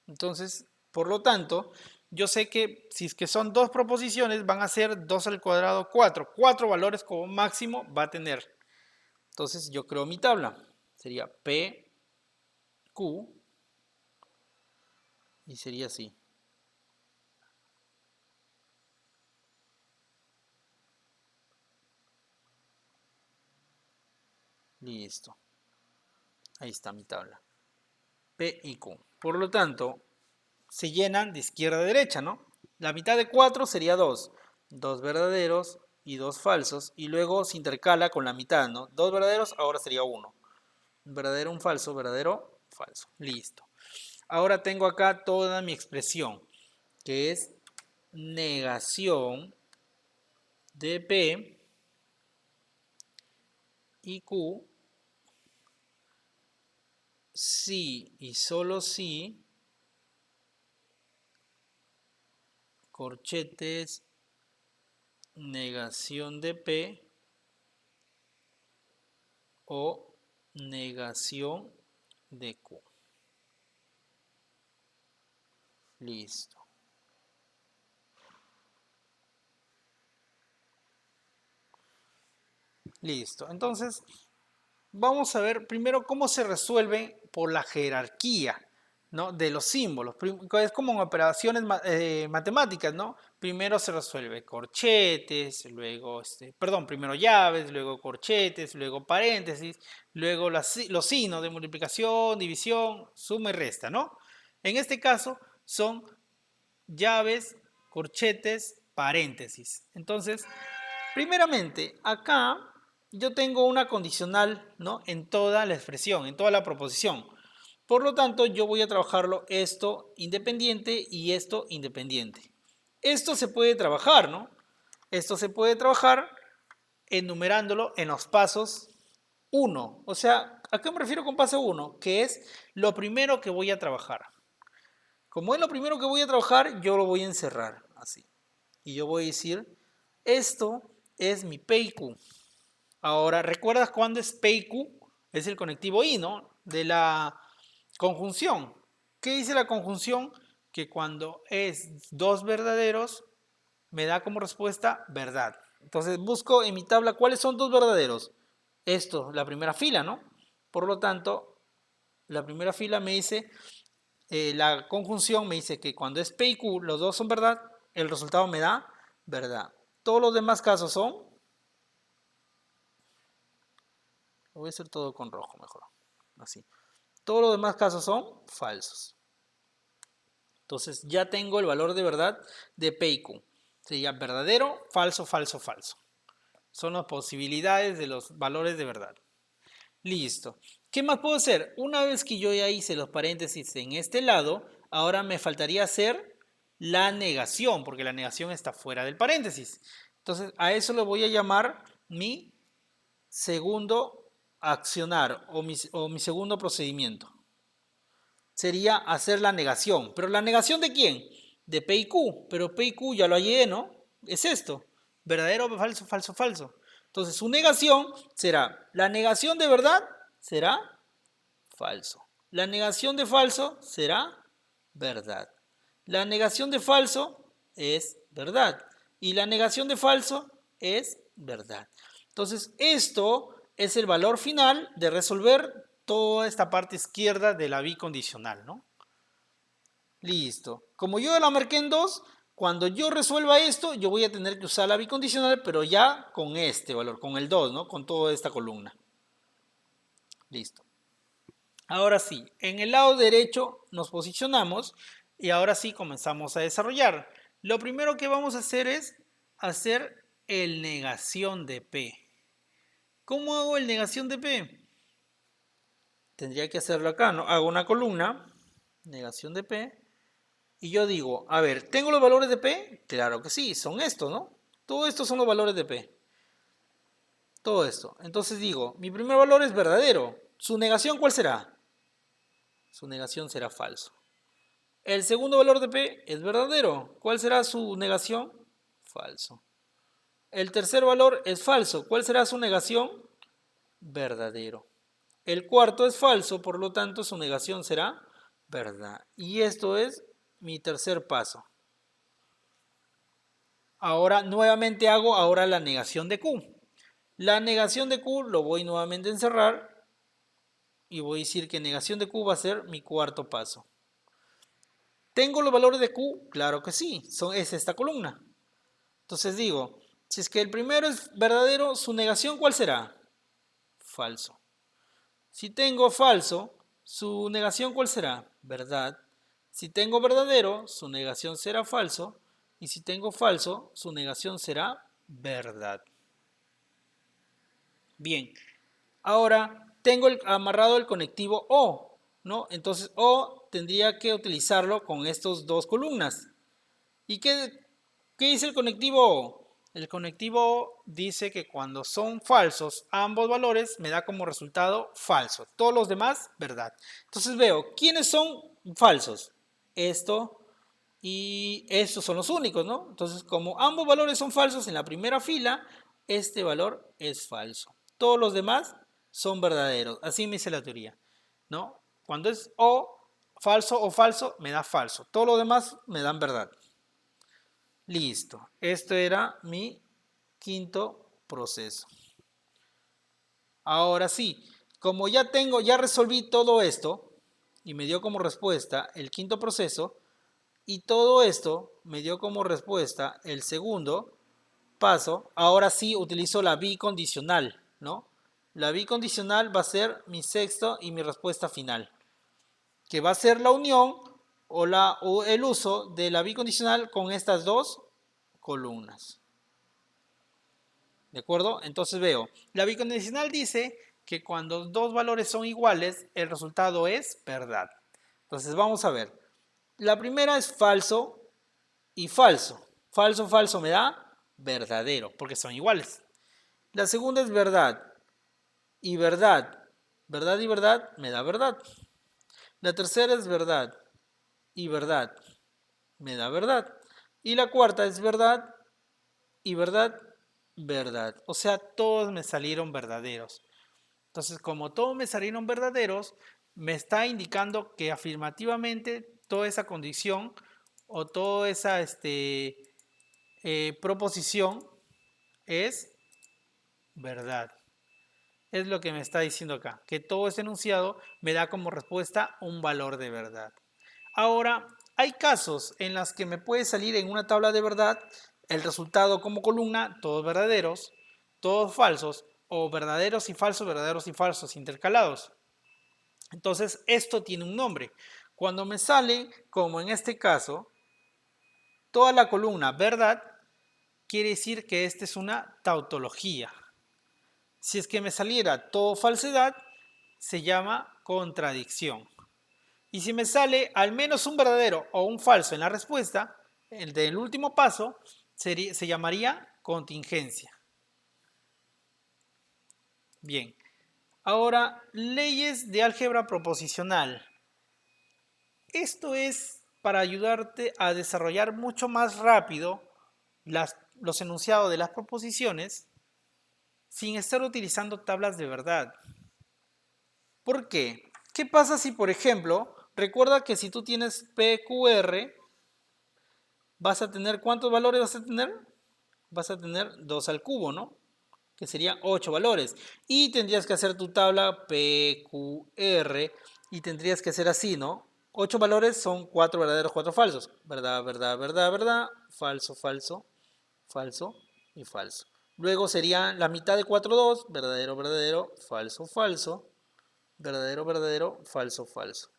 Entonces, por lo tanto, yo sé que si es que son dos proposiciones, van a ser 2 al cuadrado 4. 4 valores como máximo va a tener. Entonces, yo creo mi tabla. Sería P, Q, y sería así. Listo. Ahí está mi tabla. P y Q. Por lo tanto, se llenan de izquierda a derecha, ¿no? La mitad de 4 sería 2. 2 verdaderos y 2 falsos. Y luego se intercala con la mitad, ¿no? 2 verdaderos, ahora sería 1. Un verdadero, un falso, verdadero, falso. Listo. Ahora tengo acá toda mi expresión, que es negación de P y Q si y solo si corchetes negación de P o negación de Q. Listo. Listo. Entonces, vamos a ver primero cómo se resuelve por la jerarquía, ¿no? De los símbolos. Es como en operaciones matemáticas, ¿no? Primero se resuelve corchetes, luego, primero llaves, luego corchetes, luego paréntesis, luego los signos de multiplicación, división, suma y resta, ¿no? En este caso son llaves, corchetes, paréntesis. Entonces, primeramente, acá yo tengo una condicional, ¿no? En toda la expresión, en toda la proposición. Por lo tanto, yo voy a trabajarlo esto independiente y esto independiente. Esto se puede trabajar, ¿no? Esto se puede trabajar enumerándolo en los pasos 1. O sea, ¿a qué me refiero con paso 1? Que es lo primero que voy a trabajar. Como es lo primero que voy a trabajar, yo lo voy a encerrar así. Y yo voy a decir, esto es mi P y Q. Ahora, ¿recuerdas cuándo es P y Q? Es el conectivo I, ¿no? De la conjunción. ¿Qué dice la conjunción? Que cuando es dos verdaderos, me da como respuesta verdad. Entonces busco en mi tabla cuáles son dos verdaderos. Esto, la primera fila, ¿no? Por lo tanto, la primera fila me dice, la conjunción me dice que cuando es P y Q, los dos son verdad, el resultado me da verdad. Todos los demás casos son, lo voy a hacer todo con rojo mejor, así. Todos los demás casos son falsos. Entonces ya tengo el valor de verdad de P y Q. Sería verdadero, falso, falso, falso. Son las posibilidades de los valores de verdad. Listo. ¿Qué más puedo hacer? Una vez que yo ya hice los paréntesis en este lado, ahora me faltaría hacer la negación, porque la negación está fuera del paréntesis. Entonces a eso lo voy a llamar mi segundo accionar o mi segundo procedimiento. Sería hacer la negación. ¿Pero la negación de quién? De P y Q. Pero P y Q ya lo hallé, ¿no? Es esto. Verdadero, falso, falso, falso. Entonces su negación será, la negación de verdad será falso. La negación de falso será verdad. La negación de falso es verdad. Y la negación de falso es verdad. Entonces esto es el valor final de resolver toda esta parte izquierda de la bicondicional, ¿no? Listo. Como yo la marqué en 2, cuando yo resuelva esto, yo voy a tener que usar la bicondicional, pero ya con este valor, con el 2, ¿no? Con toda esta columna. Listo. Ahora sí, en el lado derecho nos posicionamos y ahora sí comenzamos a desarrollar. Lo primero que vamos a hacer es hacer el negación de P. ¿Cómo hago el negación de P? Tendría que hacerlo acá, ¿no? Hago una columna, negación de P, y yo digo, a ver, ¿tengo los valores de P? Claro que sí, son estos, ¿no? Todo esto son los valores de P. Todo esto. Entonces digo, mi primer valor es verdadero. ¿Su negación cuál será? Su negación será falso. El segundo valor de P es verdadero. ¿Cuál será su negación? Falso. El tercer valor es falso. ¿Cuál será su negación? Verdadero. El cuarto es falso, por lo tanto su negación será verdad. Y esto es mi tercer paso. Ahora nuevamente hago ahora la negación de Q. La negación de Q lo voy nuevamente a encerrar y voy a decir que negación de Q va a ser mi cuarto paso. ¿Tengo los valores de Q? Claro que sí, es esta columna. Entonces digo, si es que el primero es verdadero, ¿su negación cuál será? Falso. Si tengo falso, ¿su negación cuál será? Verdad. Si tengo verdadero, su negación será falso. Y si tengo falso, su negación será verdad. Bien, ahora tengo amarrado el conectivo O, ¿no? Entonces O tendría que utilizarlo con estas dos columnas. ¿Y qué dice el conectivo O? El conectivo O dice que cuando son falsos ambos valores me da como resultado falso. Todos los demás, verdad. Entonces veo, ¿quiénes son falsos? Esto y estos son los únicos, ¿no? Entonces, como ambos valores son falsos en la primera fila, este valor es falso. Todos los demás son verdaderos. Así me dice la teoría, ¿no? Cuando es o falso, me da falso. Todos los demás me dan verdad. Listo. Esto era mi quinto proceso. Ahora sí, como ya resolví todo esto y me dio como respuesta el quinto proceso y todo esto me dio como respuesta el segundo paso, ahora sí utilizo la bicondicional, ¿no? La bicondicional va a ser mi sexto y mi respuesta final, que va a ser la unión o el uso de la bicondicional con estas dos columnas. ¿De acuerdo? Entonces veo, la bicondicional dice que cuando dos valores son iguales, el resultado es verdad. Entonces vamos a ver. La primera es falso y falso. Falso, falso me da verdadero, porque son iguales. La segunda es verdad y verdad. Verdad y verdad me da verdad. La tercera es verdad y verdad me da verdad. Y la cuarta es verdad y verdad, verdad. O sea, todos me salieron verdaderos. Entonces, como todos me salieron verdaderos, me está indicando que afirmativamente toda esa condición o toda esa proposición es verdad. Es lo que me está diciendo acá, que todo ese enunciado me da como respuesta un valor de verdad. Ahora, hay casos en los que me puede salir en una tabla de verdad el resultado como columna, todos verdaderos, todos falsos, o verdaderos y falsos intercalados. Entonces, esto tiene un nombre. Cuando me sale, como en este caso, toda la columna verdad, quiere decir que esta es una tautología. Si es que me saliera todo falsedad, se llama contradicción. Y si me sale al menos un verdadero o un falso en la respuesta, el del último paso se llamaría contingencia. Bien, ahora leyes de álgebra proposicional. Esto es para ayudarte a desarrollar mucho más rápido los enunciados de las proposiciones sin estar utilizando tablas de verdad. ¿Por qué? ¿Qué pasa si, por ejemplo, recuerda que si tú tienes PQR, vas a tener, ¿cuántos valores vas a tener? Vas a tener 2 al cubo, ¿no? Que serían 8 valores. Y tendrías que hacer tu tabla PQR y tendrías que hacer así, ¿no? 8 valores son 4 verdaderos, 4 falsos. Verdad, verdad, verdad, verdad. Falso, falso, falso y falso. Luego sería la mitad de 4, 2. Verdadero, verdadero, falso, falso. Verdadero, verdadero, falso, falso.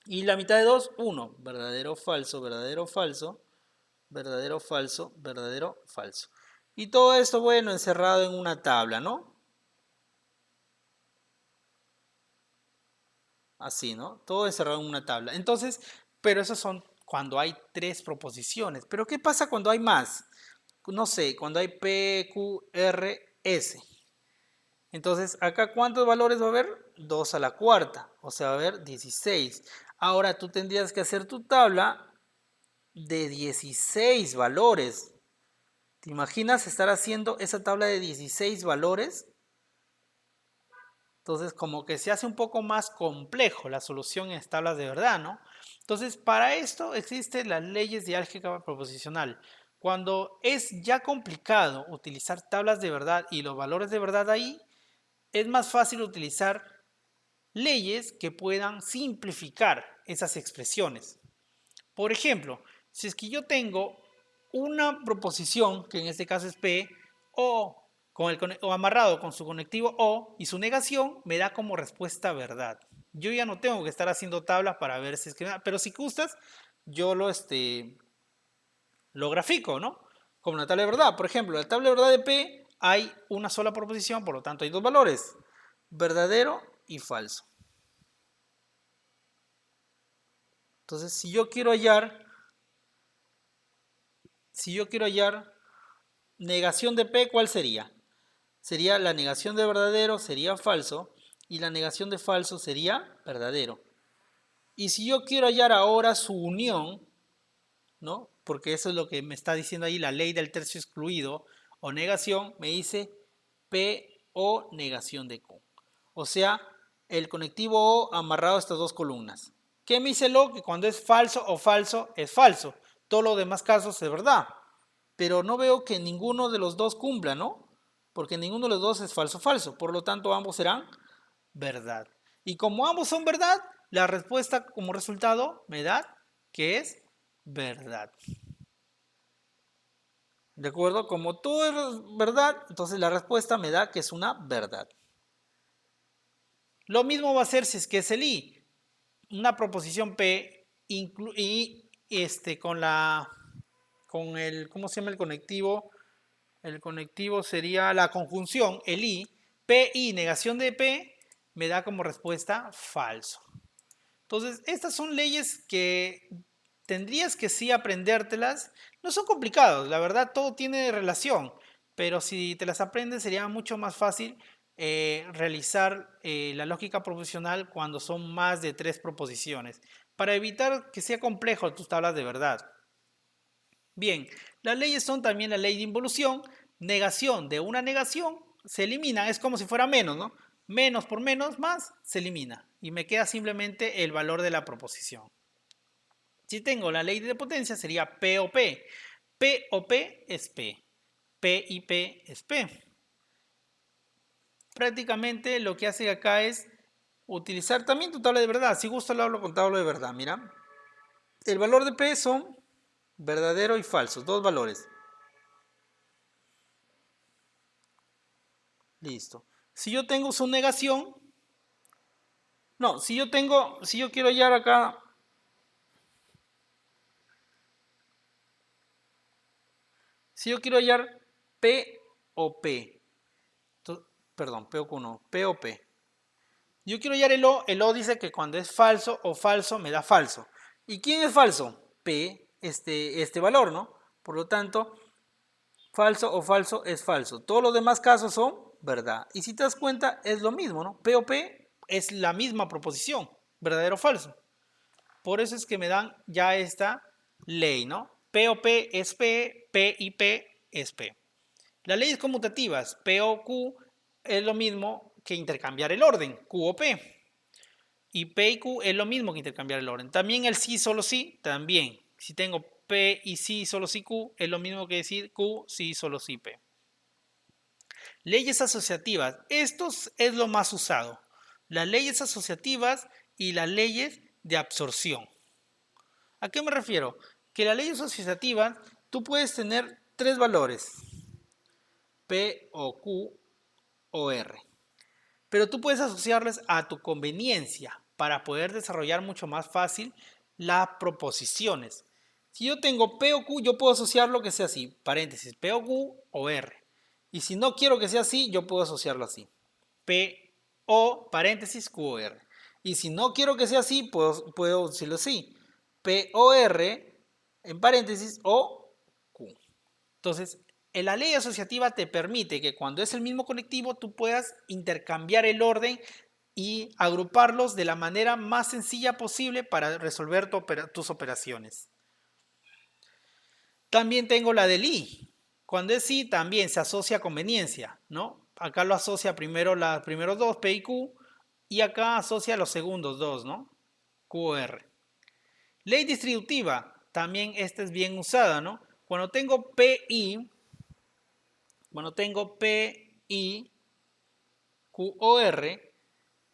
Y la mitad de 2, 1. Verdadero, falso, verdadero, falso. Verdadero, falso, verdadero, falso. Y todo esto, bueno, encerrado en una tabla, ¿no? Así, ¿no? Todo encerrado en una tabla. Entonces, pero esos son cuando hay 3 proposiciones. Pero ¿qué pasa cuando hay más? No sé, cuando hay P, Q, R, S. Entonces, acá ¿cuántos valores va a haber? 2 a la cuarta, o sea, va a haber 16. Ahora tú tendrías que hacer tu tabla de 16 valores. ¿Te imaginas estar haciendo esa tabla de 16 valores? Entonces, como que se hace un poco más complejo la solución en tablas de verdad, ¿no? Entonces, para esto existen las leyes de álgebra proposicional. Cuando es ya complicado utilizar tablas de verdad y los valores de verdad ahí, es más fácil utilizar leyes que puedan simplificar esas expresiones. Por ejemplo, si es que yo tengo una proposición, que en este caso es P, o amarrado con su conectivo O y su negación, me da como respuesta verdad. Yo ya no tengo que estar haciendo tablas para ver si es que... Pero si gustas, yo lo grafico, ¿no? Como una tabla de verdad. Por ejemplo, en la tabla de verdad de P hay una sola proposición, por lo tanto hay dos valores, verdadero y falso. Entonces, si yo quiero hallar negación de P, ¿cuál sería? Sería la negación de verdadero, sería falso, y la negación de falso sería verdadero. Y si yo quiero hallar ahora su unión, ¿no? Porque eso es lo que me está diciendo ahí la ley del tercio excluido, o negación, me dice P o negación de Q. O sea, el conectivo O amarrado a estas dos columnas. ¿Qué me dice lo? Que cuando es falso o falso, es falso. Todos los demás casos es verdad. Pero no veo que ninguno de los dos cumpla, ¿no? Porque ninguno de los dos es falso falso. Por lo tanto, ambos serán verdad. Y como ambos son verdad, la respuesta como resultado me da que es verdad. ¿De acuerdo? Como todo es verdad, entonces la respuesta me da que es una verdad. Lo mismo va a ser si es que es el I. Una proposición P con el, ¿cómo se llama el conectivo? El conectivo sería la conjunción, el i, p i, negación de p, me da como respuesta falso. Entonces, estas son leyes que tendrías que sí aprendértelas. No son complicados, la verdad, todo tiene relación, pero si te las aprendes sería mucho más fácil realizar la lógica proposicional cuando son más de 3 proposiciones, para evitar que sea complejo tus tablas de verdad. Bien, las leyes son también la ley de involución, negación de una negación, se elimina, es como si fuera menos, ¿no? Menos por menos, más, se elimina. Y me queda simplemente el valor de la proposición. Si tengo la ley de potencia, sería P o P. P o P es P. P y P es P. Prácticamente lo que hace acá es utilizar también tu tabla de verdad. Si gusta lo hablo con tabla de verdad, mira. El valor de P son verdadero y falso, dos valores. Listo. Si yo tengo su negación, no, si yo quiero hallar acá, si yo quiero hallar P o P, perdón, P o Q no, P o P. Yo quiero hallar el O dice que cuando es falso o falso me da falso. ¿Y quién es falso? P, este valor, ¿no? Por lo tanto, falso o falso es falso. Todos los demás casos son verdad. Y si te das cuenta, es lo mismo, ¿no? P o P es la misma proposición, verdadero o falso. Por eso es que me dan ya esta ley, ¿no? P o P es P, P y P es P. Las leyes conmutativas, P o Q, es lo mismo que intercambiar el orden, Q o P. Y P y Q es lo mismo que intercambiar el orden. También el sí, solo sí, también. Si tengo P y sí, solo sí Q, es lo mismo que decir Q, sí, solo sí P. Leyes asociativas. Esto es lo más usado. Las leyes asociativas y las leyes de absorción. ¿A qué me refiero? Que las leyes asociativas, tú puedes tener tres valores, P o Q o R. Pero tú puedes asociarles a tu conveniencia para poder desarrollar mucho más fácil las proposiciones. Si yo tengo P o Q, yo puedo asociar lo que sea así, paréntesis, P o Q o R. Y si no quiero que sea así, yo puedo asociarlo así, P o paréntesis Q o R. Y si no quiero que sea así, puedo decirlo así, P o R en paréntesis o Q. Entonces, la ley asociativa te permite que cuando es el mismo conectivo tú puedas intercambiar el orden y agruparlos de la manera más sencilla posible para resolver tus operaciones. También tengo la del i. Cuando es i también se asocia a conveniencia, ¿no? Acá lo asocia primero los primeros dos, P y Q, y acá asocia los segundos dos, ¿no? Q o R. Ley distributiva, también esta es bien usada, ¿no? Cuando tengo P, I, Q o R,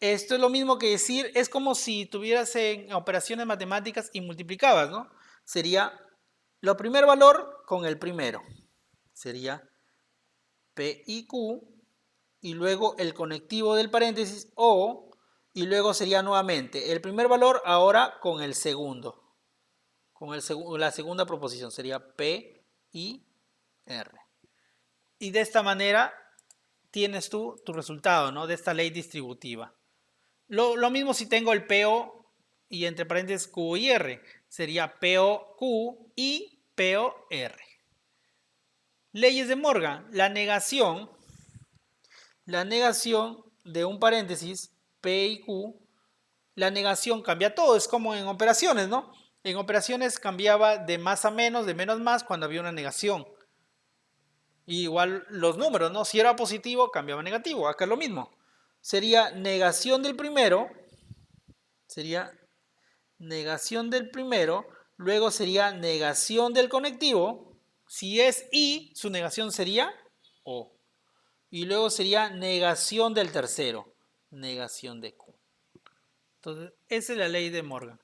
esto es lo mismo que decir, es como si tuvieras en operaciones matemáticas y multiplicabas, ¿no? Sería lo primer valor con el primero. Sería P y Q, y luego el conectivo del paréntesis O, y luego sería nuevamente el primer valor ahora con el segundo. La segunda proposición sería P y R. Y de esta manera tienes tú tu resultado, ¿no? De esta ley distributiva. Lo mismo si tengo el PO y entre paréntesis Q y R. Sería POQ y POR. Leyes de Morgan. La negación de un paréntesis P y Q, la negación cambia todo. Es como en operaciones, ¿no? En operaciones cambiaba de más a menos, de menos a más cuando había una negación. Y igual los números, ¿no? Si era positivo, cambiaba a negativo. Acá es lo mismo. Sería negación del primero. Sería negación del primero. Luego sería negación del conectivo. Si es I, su negación sería O. Y luego sería negación del tercero. Negación de Q. Entonces, esa es la ley de Morgan.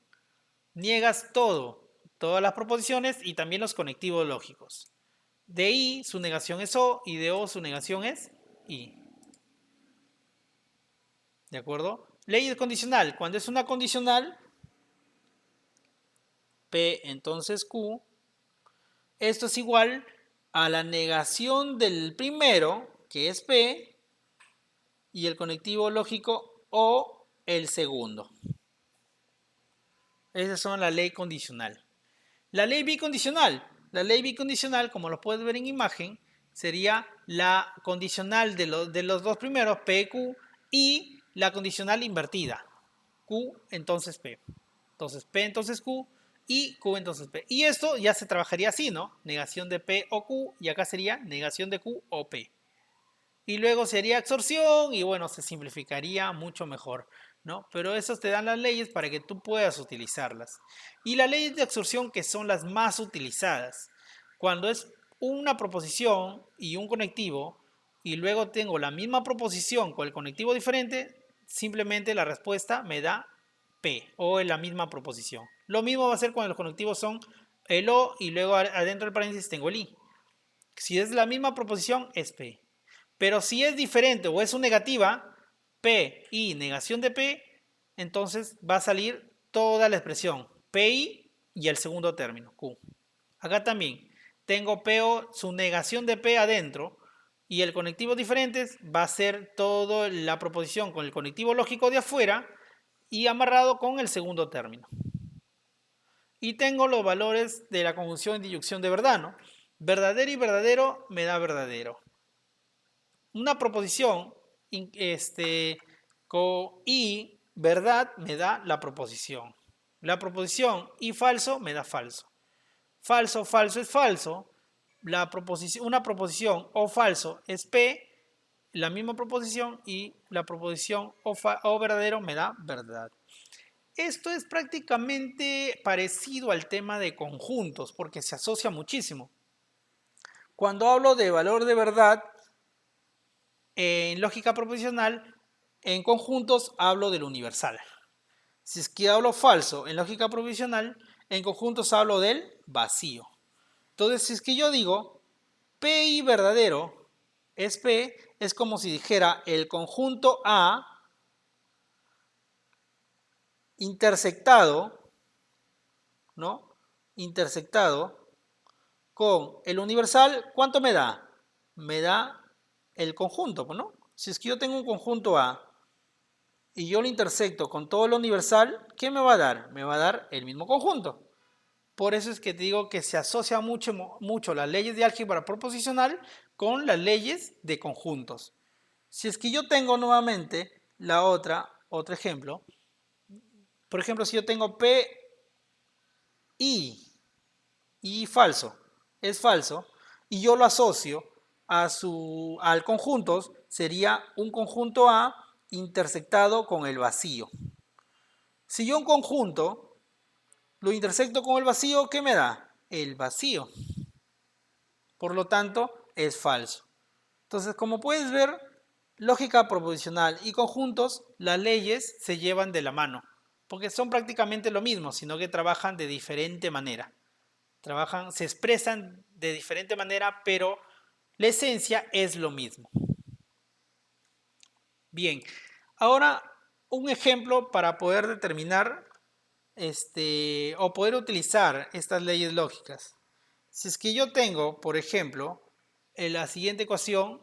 Niegas todo. Todas las proposiciones y también los conectivos lógicos. De I su negación es O y de O su negación es I. ¿De acuerdo? Ley condicional. Cuando es una condicional, P entonces Q. Esto es igual a la negación del primero, que es P, y el conectivo lógico o el segundo. Esas son la ley condicional. La ley bicondicional. La ley bicondicional, como lo puedes ver en imagen, sería la condicional de los dos primeros, P, Q, y la condicional invertida. Q entonces P. Entonces P entonces Q y Q entonces P. Y esto ya se trabajaría así, ¿no? Negación de P o Q y acá sería negación de Q o P. Y luego sería absorción y bueno, se simplificaría mucho mejor, ¿no? Pero esos te dan las leyes para que tú puedas utilizarlas. Y las leyes de absorción que son las más utilizadas. Cuando es una proposición y un conectivo y luego tengo la misma proposición con el conectivo diferente, simplemente la respuesta me da P o en la misma proposición. Lo mismo va a ser cuando los conectivos son el O y luego adentro del paréntesis tengo el I. Si es la misma proposición es P. Pero si es diferente o es una negativa, P y negación de P, entonces va a salir toda la expresión PI y el segundo término, Q. Acá también tengo P o su negación de P adentro y el conectivo diferentes va a ser toda la proposición con el conectivo lógico de afuera y amarrado con el segundo término. Y tengo los valores de la conjunción y disyunción de verdad, ¿no? Verdadero y verdadero me da verdadero. Una proposición con y verdad me da la proposición. La proposición y falso me da falso. Falso, falso es falso. Una proposición o falso es P, la misma proposición, y la proposición o verdadero me da verdad. Esto es prácticamente parecido al tema de conjuntos porque se asocia muchísimo. Cuando hablo de valor de verdad, en lógica proposicional, en conjuntos hablo del universal. Si es que hablo falso en lógica proposicional, en conjuntos hablo del vacío. Entonces, si es que yo digo PI verdadero es P, es como si dijera el conjunto A intersectado, ¿no? Intersectado con el universal, ¿cuánto me da? Me da el conjunto, ¿no? Si es que yo tengo un conjunto A y yo lo intersecto con todo lo universal, ¿qué me va a dar? Me va a dar el mismo conjunto. Por eso es que te digo que se asocia mucho las leyes de álgebra proposicional con las leyes de conjuntos. Si es que yo tengo nuevamente otro ejemplo, por ejemplo, si yo tengo P y falso, es falso, y yo lo asocio al conjunto, sería un conjunto A intersectado con el vacío. Si yo un conjunto lo intersecto con el vacío, ¿qué me da? El vacío. Por lo tanto, es falso. Entonces, como puedes ver, lógica proposicional y conjuntos, las leyes se llevan de la mano, porque son prácticamente lo mismo, sino que trabajan de diferente manera. Se expresan de diferente manera, pero la esencia es lo mismo. Bien, ahora un ejemplo para poder determinar o poder utilizar estas leyes lógicas. Si es que yo tengo, por ejemplo, en la siguiente ecuación,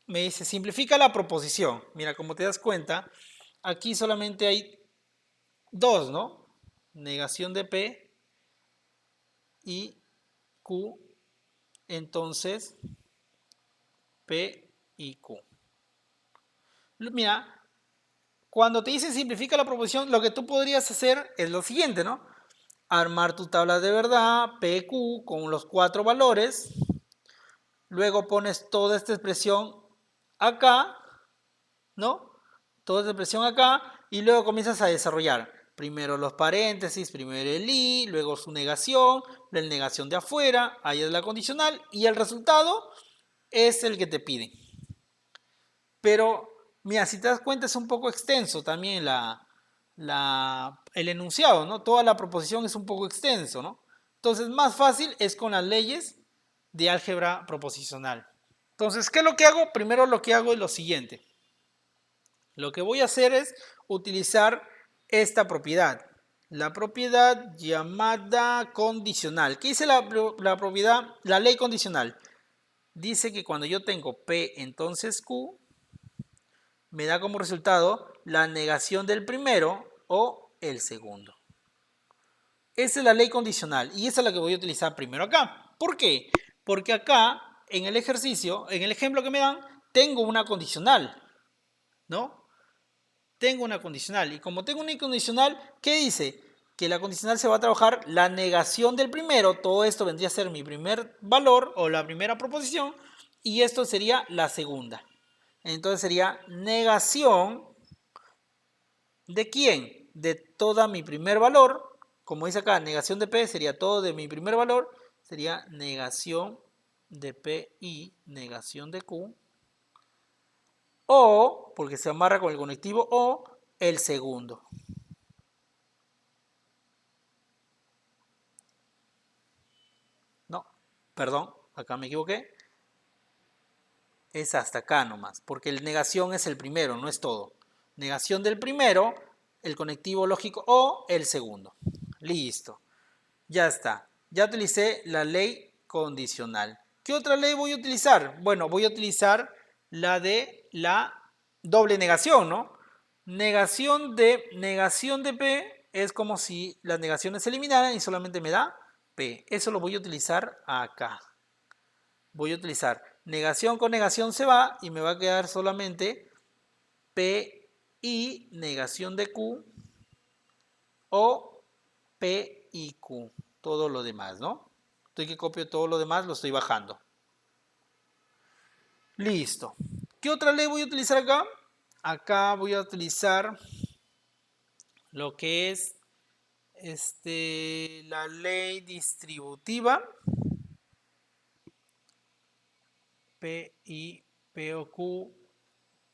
me dice simplifica la proposición. Mira, como te das cuenta, aquí solamente hay dos, ¿no? Negación de P y Q, entonces P y Q. Mira, cuando te dicen simplifica la proposición, lo que tú podrías hacer es lo siguiente, ¿no? Armar tu tabla de verdad, PQ, con los 4 valores. Luego pones toda esta expresión acá, ¿no? Toda esta expresión acá y luego comienzas a desarrollar. Primero los paréntesis, primero el i, luego su negación, la negación de afuera, ahí es la condicional y el resultado es el que te piden. Pero, mira, si te das cuenta es un poco extenso también el enunciado, ¿no? Toda la proposición es un poco extenso, ¿no? Entonces, más fácil es con las leyes de álgebra proposicional. Entonces, ¿qué es lo que hago? Primero lo que hago es lo siguiente. Lo que voy a hacer es utilizar esta propiedad, La propiedad llamada condicional. ¿Qué dice la propiedad? La ley condicional. Dice que cuando yo tengo P entonces Q, me da como resultado la negación del primero o el segundo. Esa es la ley condicional y esa es la que voy a utilizar primero acá. ¿Por qué? Porque acá en el ejercicio, en el ejemplo que me dan, tengo una condicional, ¿no? Tengo una condicional y como tengo una condicional, ¿qué dice? Que la condicional se va a trabajar la negación del primero, todo esto vendría a ser mi primer valor o la primera proposición y esto sería la segunda. Entonces sería negación ¿de quién? De toda mi primer valor, como dice acá, negación de P sería todo de mi primer valor, sería negación de P y negación de Q, o, porque se amarra con el conectivo, o el segundo. No, perdón, acá me equivoqué. Es hasta acá nomás, porque el negación es el primero, no es todo. Negación del primero, el conectivo lógico o el segundo. Listo. Ya está. Ya utilicé la ley condicional. ¿Qué otra ley voy a utilizar? Bueno, voy a utilizar la de la doble negación, ¿no? Negación de P es como si las negaciones se eliminaran y solamente me da P. Eso lo voy a utilizar acá. Voy a utilizar negación con negación se va y me va a quedar solamente P y negación de Q o P y Q, todo lo demás, ¿no? Estoy que copio todo lo demás, lo estoy bajando. Listo. ¿Qué otra ley voy a utilizar acá? Acá voy a utilizar lo que es la ley distributiva. P y P o Q,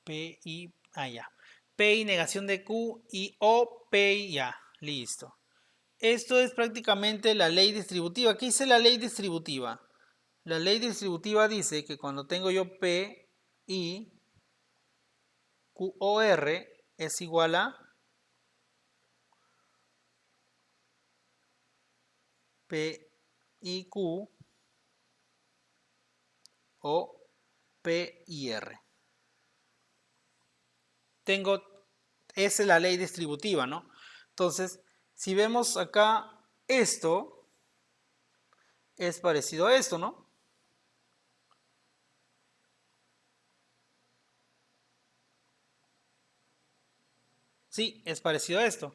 P y, ya. P y negación de Q y O, P y ya. Listo. Esto es prácticamente la ley distributiva. ¿Qué dice la ley distributiva? La ley distributiva dice que cuando tengo yo P y QOR es igual a P y Q o P y R. Esa es la ley distributiva, ¿no? Entonces, si vemos acá esto, es parecido a esto, ¿no? Sí, es parecido a esto.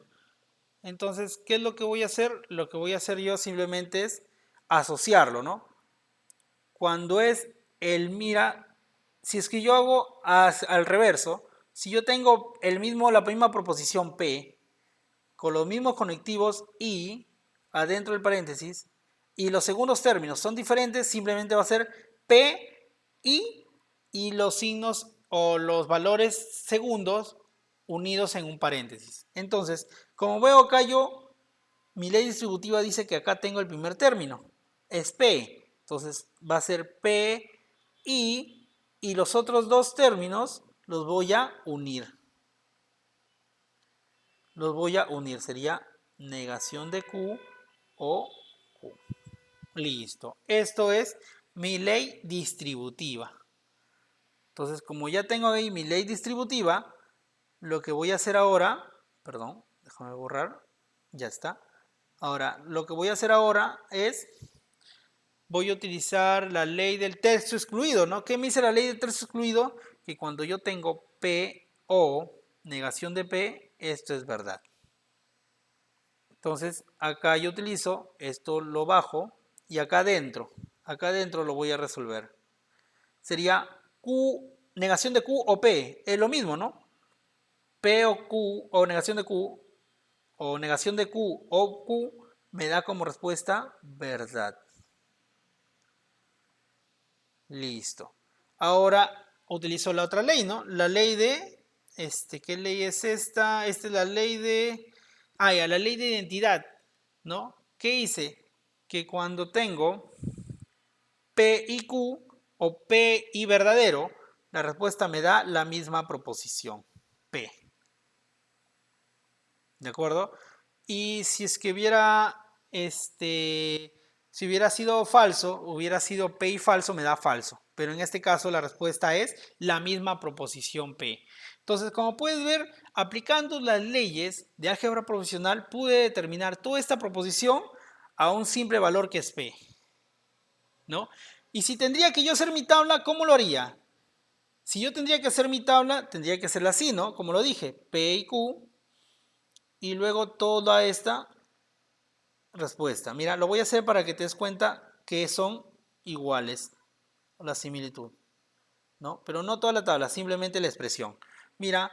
Entonces, ¿qué es lo que voy a hacer? Lo que voy a hacer yo simplemente es asociarlo, ¿no? Cuando es mira, si es que yo hago al reverso, si yo tengo la misma proposición P, con los mismos conectivos y adentro del paréntesis, y los segundos términos son diferentes, simplemente va a ser P y los signos o los valores segundos unidos en un paréntesis. Entonces, como veo acá yo, mi ley distributiva dice que acá tengo el primer término, es P. Entonces va a ser P y los otros dos términos los voy a unir. Sería negación de Q o Q. Listo. Esto es mi ley distributiva. Entonces, como ya tengo ahí mi ley distributiva, lo que voy a hacer ahora, perdón, déjame borrar, ya está. Ahora, lo que voy a hacer ahora es, voy a utilizar la ley del texto excluido, ¿no? ¿Qué me dice la ley del texto excluido? Que cuando yo tengo P o negación de P, esto es verdad. Entonces, acá yo utilizo, esto lo bajo, y acá adentro lo voy a resolver. Sería Q, negación de Q o P, es lo mismo, ¿no? P o Q, o negación de Q, o negación de Q o Q, me da como respuesta verdad. Listo. Ahora utilizo la otra ley, ¿no? La ley de, ¿qué ley es esta? Esta es la ley de, ya, la ley de identidad, ¿no? ¿Qué hice? Que cuando tengo P y Q o P y verdadero, la respuesta me da la misma proposición, P. ¿De acuerdo? Y si es que hubiera, si hubiera sido falso, hubiera sido P y falso, me da falso. Pero en este caso la respuesta es la misma proposición P. Entonces, como puedes ver, aplicando las leyes de álgebra proposicional, pude determinar toda esta proposición a un simple valor que es P, ¿no? Y si tendría que yo hacer mi tabla, ¿cómo lo haría? Si yo tendría que hacer mi tabla, tendría que hacerla así, ¿no? Como lo dije, P y Q, y luego toda esta respuesta. Mira, lo voy a hacer para que te des cuenta que son iguales, la similitud, ¿no? Pero no toda la tabla, simplemente la expresión. Mira,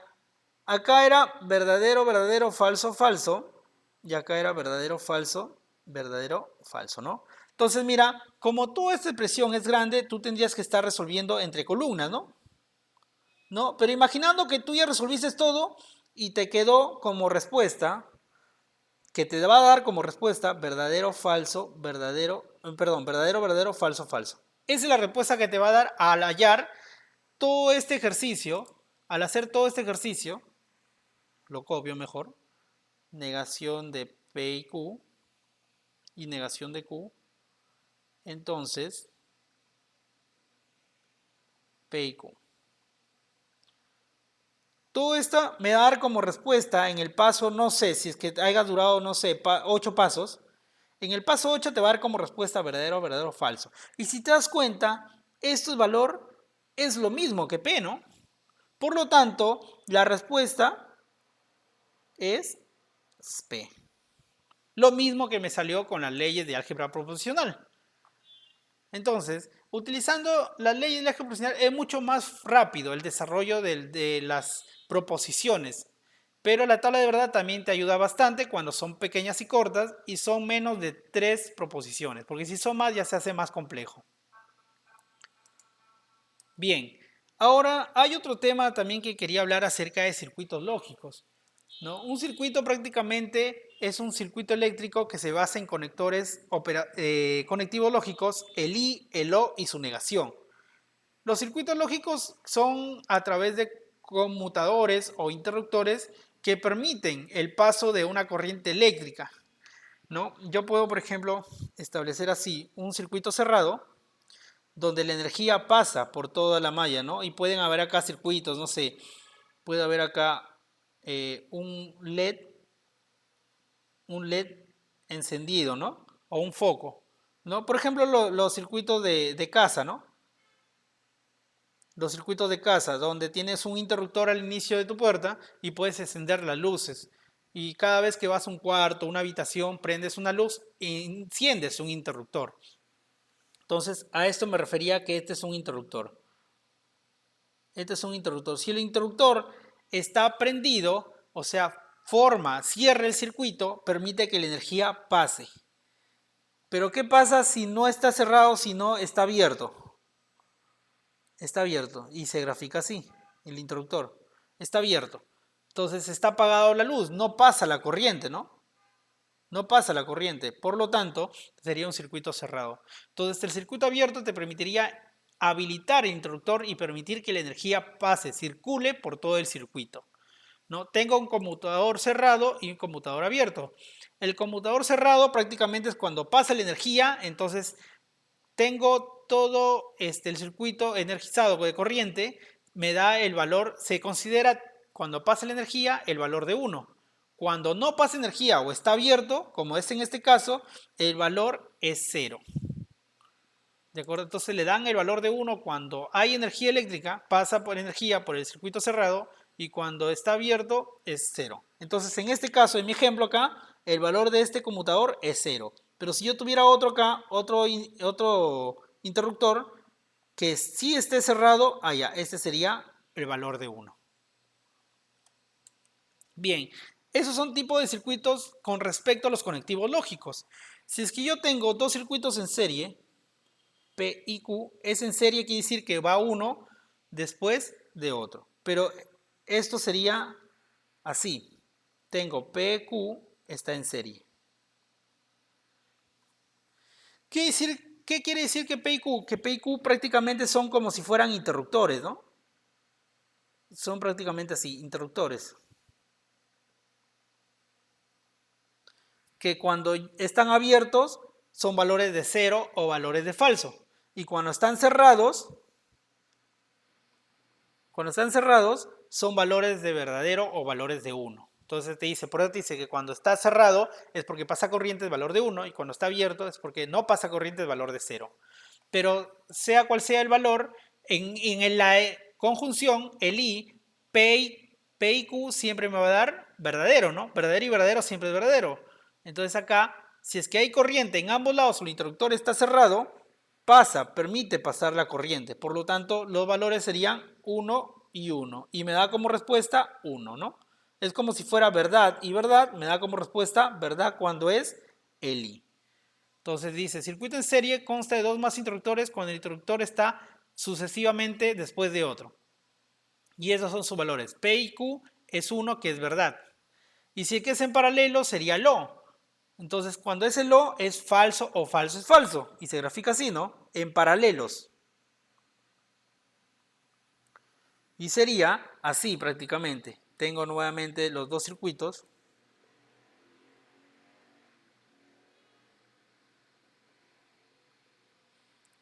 acá era verdadero, verdadero, falso, falso, y acá era verdadero, falso, verdadero, falso, ¿no? Entonces, mira, como toda esta expresión es grande, tú tendrías que estar resolviendo entre columnas, ¿no? ¿No? Pero imaginando que tú ya resolviste todo y te quedó como respuesta, que te va a dar como respuesta verdadero, falso, verdadero, perdón, verdadero, verdadero, falso, falso. Esa es la respuesta que te va a dar al hallar todo este ejercicio, al hacer todo este ejercicio, lo copio mejor, negación de P y Q y negación de Q, entonces P y Q. Todo esto me va a dar como respuesta en el paso, no sé, si es que haya durado, no sé, 8 pasos. En el paso 8 te va a dar como respuesta verdadero, verdadero, falso. Y si te das cuenta, este valor es lo mismo que P, ¿no? Por lo tanto, la respuesta es P. Lo mismo que me salió con las leyes de álgebra proposicional. Entonces, utilizando las leyes de álgebra proposicional es mucho más rápido el desarrollo de las proposiciones. Pero la tabla de verdad también te ayuda bastante cuando son pequeñas y cortas y son menos de 3 proposiciones, porque si son más ya se hace más complejo. Bien, ahora hay otro tema también que quería hablar acerca de circuitos lógicos, ¿no? Un circuito prácticamente es un circuito eléctrico que se basa en conectores conectivos lógicos, el I, el O y su negación. Los circuitos lógicos son a través de conmutadores o interruptores que permiten el paso de una corriente eléctrica, ¿no? Yo puedo, por ejemplo, establecer así un circuito cerrado donde la energía pasa por toda la malla, ¿no? Y pueden haber acá circuitos, no sé, puede haber acá un LED encendido, ¿no? O un foco, ¿no? Por ejemplo, los circuitos de casa, ¿no? Los circuitos de casa, donde tienes un interruptor al inicio de tu puerta y puedes encender las luces. Y cada vez que vas a un cuarto, una habitación, prendes una luz e enciendes un interruptor. Entonces, a esto me refería que este es un interruptor. Este es un interruptor. Si el interruptor está prendido, o sea, cierra el circuito, permite que la energía pase. Pero ¿qué pasa si no está cerrado, si no está abierto? Está abierto y se grafica así, el interruptor. Está abierto. Entonces está apagado la luz, no pasa la corriente, ¿no? No pasa la corriente, por lo tanto, sería un circuito cerrado. Entonces el circuito abierto te permitiría habilitar el interruptor y permitir que la energía pase, circule por todo el circuito, ¿no? Tengo un conmutador cerrado y un conmutador abierto. El conmutador cerrado prácticamente es cuando pasa la energía, entonces tengo todo el circuito energizado de corriente, me da el valor, se considera cuando pasa la energía el valor de 1. Cuando no pasa energía o está abierto, como es en este caso, el valor es 0. ¿De acuerdo? Entonces le dan el valor de 1 cuando hay energía eléctrica, pasa por energía por el circuito cerrado y cuando está abierto es 0. Entonces en este caso, en mi ejemplo acá, el valor de este conmutador es 0. Pero si yo tuviera otro acá, otro interruptor que sí esté cerrado, ya, este sería el valor de 1. Bien, esos son tipos de circuitos con respecto a los conectivos lógicos. Si es que yo tengo dos circuitos en serie, P y Q, es en serie, quiere decir que va uno después de otro. Pero esto sería así. Tengo PQ, está en serie. ¿Qué quiere decir que P y Q? Que P y Q prácticamente son como si fueran interruptores, ¿no? Son prácticamente así, interruptores. que cuando están abiertos son valores de 0 o valores de falso. Y cuando están cerrados son valores de verdadero o valores de 1. Entonces te dice, por eso te dice que cuando está cerrado es porque pasa corriente es valor de 1 y cuando está abierto es porque no pasa corriente es valor de 0. Pero sea cual sea el valor, en la conjunción, el i, p y q siempre me va a dar verdadero, ¿no? Verdadero y verdadero siempre es verdadero. Entonces acá, si es que hay corriente en ambos lados o el interruptor está cerrado, permite pasar la corriente. Por lo tanto, los valores serían 1 y 1. Y me da como respuesta 1, ¿no? Es como si fuera verdad y verdad, me da como respuesta verdad cuando es el i. Entonces dice, circuito en serie consta de dos más interruptores cuando el interruptor está sucesivamente después de otro. Y esos son sus valores. P y Q es 1, que es verdad. Y si es en paralelo sería lo. Entonces cuando es el lo es falso o falso es falso. Y se grafica así, ¿no? En paralelos. Y sería así prácticamente. Tengo nuevamente los dos circuitos.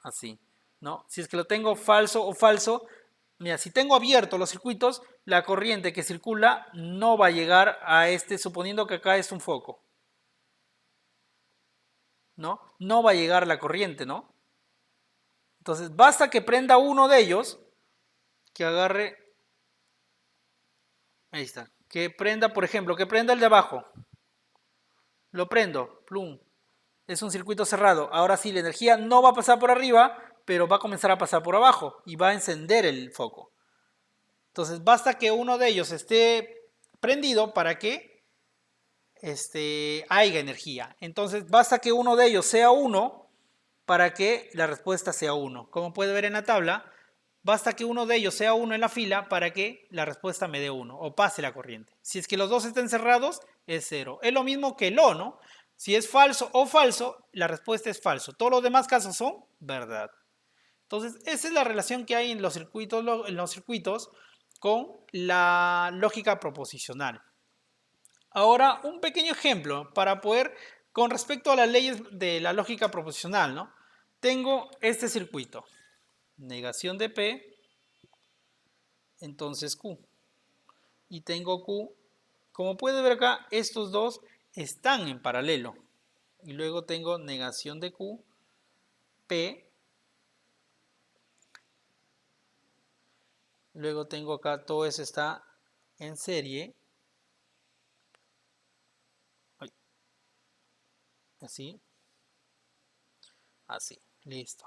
Así, ¿no? Si es que lo tengo falso o falso, mira, si tengo abiertos los circuitos, la corriente que circula no va a llegar a este, suponiendo que acá es un foco, ¿no? No va a llegar la corriente, ¿no? Entonces, basta que prenda uno de ellos, que agarre, ahí está, que prenda, por ejemplo, que prenda el de abajo, lo prendo, plum, es un circuito cerrado. Ahora sí, la energía no va a pasar por arriba, pero va a comenzar a pasar por abajo y va a encender el foco. Entonces basta que uno de ellos esté prendido para que haya energía. Entonces basta que uno de ellos sea 1 para que la respuesta sea 1. Como puede ver en la tabla, basta que uno de ellos sea 1 en la fila para que la respuesta me dé 1 o pase la corriente. Si es que los dos estén cerrados, es 0. Es lo mismo que lo, ¿no? Si es falso o falso, la respuesta es falso. Todos los demás casos son verdad. Entonces, esa es la relación que hay en los circuitos con la lógica proposicional. Ahora, un pequeño ejemplo para poder, con respecto a las leyes de la lógica proposicional, ¿no? Tengo este circuito, negación de P, entonces Q. Y tengo Q, como puede ver acá, estos dos están en paralelo. Y luego tengo negación de Q, P. Luego tengo acá, todo eso está en serie. Así. Así. Listo.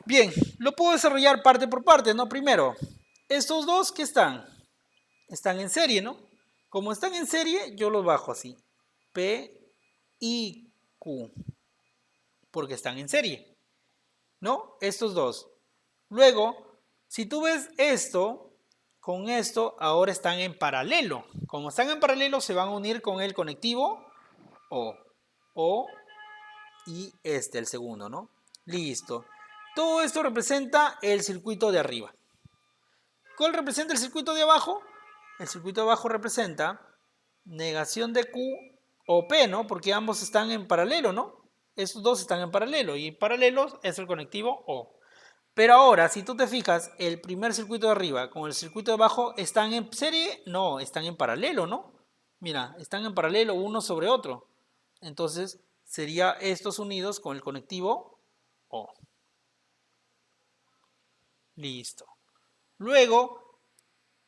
Bien, lo puedo desarrollar parte por parte, ¿no? Primero, estos dos que están en serie, ¿no? Como están en serie, yo los bajo así. P y Q. Porque están en serie. ¿No? Estos dos. Luego, si tú ves esto, con esto, ahora están en paralelo. Como están en paralelo, se van a unir con el conectivo O. O y el segundo, ¿no? Listo. Todo esto representa el circuito de arriba. ¿Cuál representa el circuito de abajo? El circuito de abajo representa negación de Q o P, ¿no? Porque ambos están en paralelo, ¿no? Estos dos están en paralelo y paralelos es el conectivo O. Pero ahora, si tú te fijas, el primer circuito de arriba con el circuito de abajo, ¿están en serie? No, están en paralelo, ¿no? Mira, están en paralelo uno sobre otro. Entonces, sería estos unidos con el conectivo O. Listo. Luego,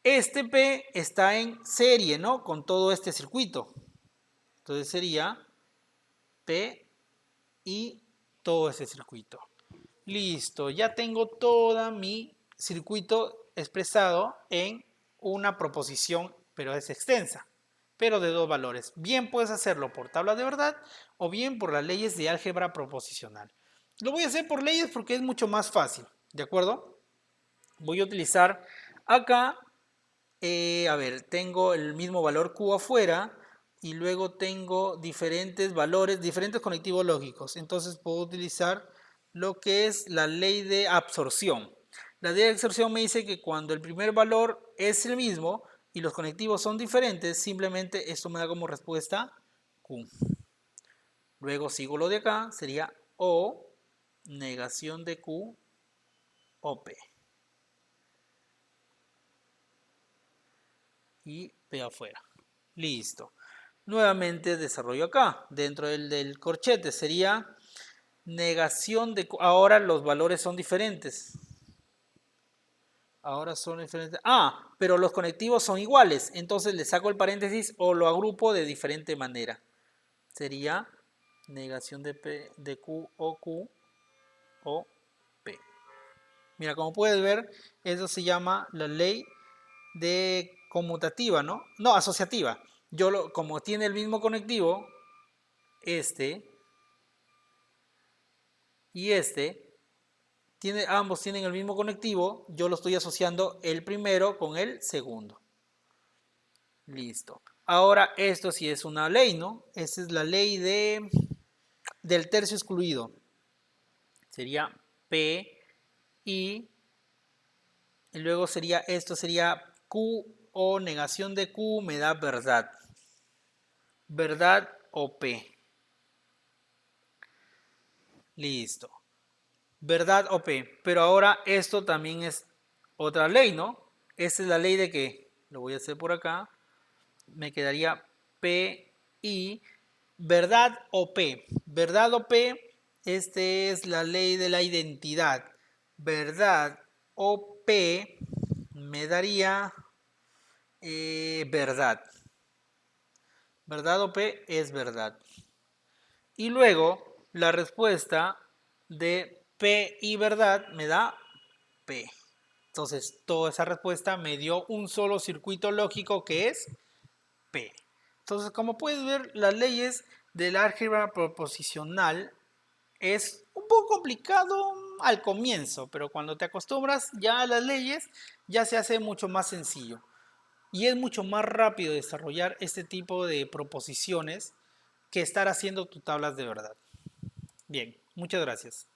este P está en serie, ¿no? Con todo este circuito. Entonces sería P y todo este circuito. Listo, ya tengo todo mi circuito expresado en una proposición, pero es extensa, pero de dos valores. Bien puedes hacerlo por tabla de verdad o bien por las leyes de álgebra proposicional. Lo voy a hacer por leyes porque es mucho más fácil, ¿de acuerdo? Voy a utilizar acá, a ver, tengo el mismo valor Q afuera y luego tengo diferentes valores, diferentes conectivos lógicos. Entonces puedo utilizar lo que es la ley de absorción. La ley de absorción me dice que cuando el primer valor es el mismo y los conectivos son diferentes, simplemente esto me da como respuesta Q. Luego sigo lo de acá, sería O, negación de Q, OP. Y P afuera. Listo. Nuevamente desarrollo acá, dentro del corchete, sería negación de Q. Ahora los valores son diferentes. Ahora son diferentes. Ah, pero los conectivos son iguales. Entonces le saco el paréntesis o lo agrupo de diferente manera. Sería negación de Q o P. Mira, como puedes ver, eso se llama la ley de conmutativa, ¿no? No, asociativa. Como tiene el mismo conectivo, este y este, ambos tienen el mismo conectivo, yo lo estoy asociando el primero con el segundo. Listo. Ahora esto sí es una ley, ¿no? Esta es la ley del tercio excluido. Sería P y luego esto sería Q o negación de Q me da verdad. Verdad o P. Listo. Verdad o P. Pero ahora esto también es otra ley, ¿no? Esta es la ley de que, lo voy a hacer por acá, me quedaría P y verdad o P. Verdad o P, esta es la ley de la identidad. Verdad o P me daría verdad. Verdad o P es verdad. Y luego la respuesta de P y verdad me da P. Entonces toda esa respuesta me dio un solo circuito lógico que es P. Entonces, como puedes ver, las leyes del álgebra proposicional es un poco complicado al comienzo, pero cuando te acostumbras ya a las leyes, ya se hace mucho más sencillo. Y es mucho más rápido desarrollar este tipo de proposiciones que estar haciendo tus tablas de verdad. Bien, muchas gracias.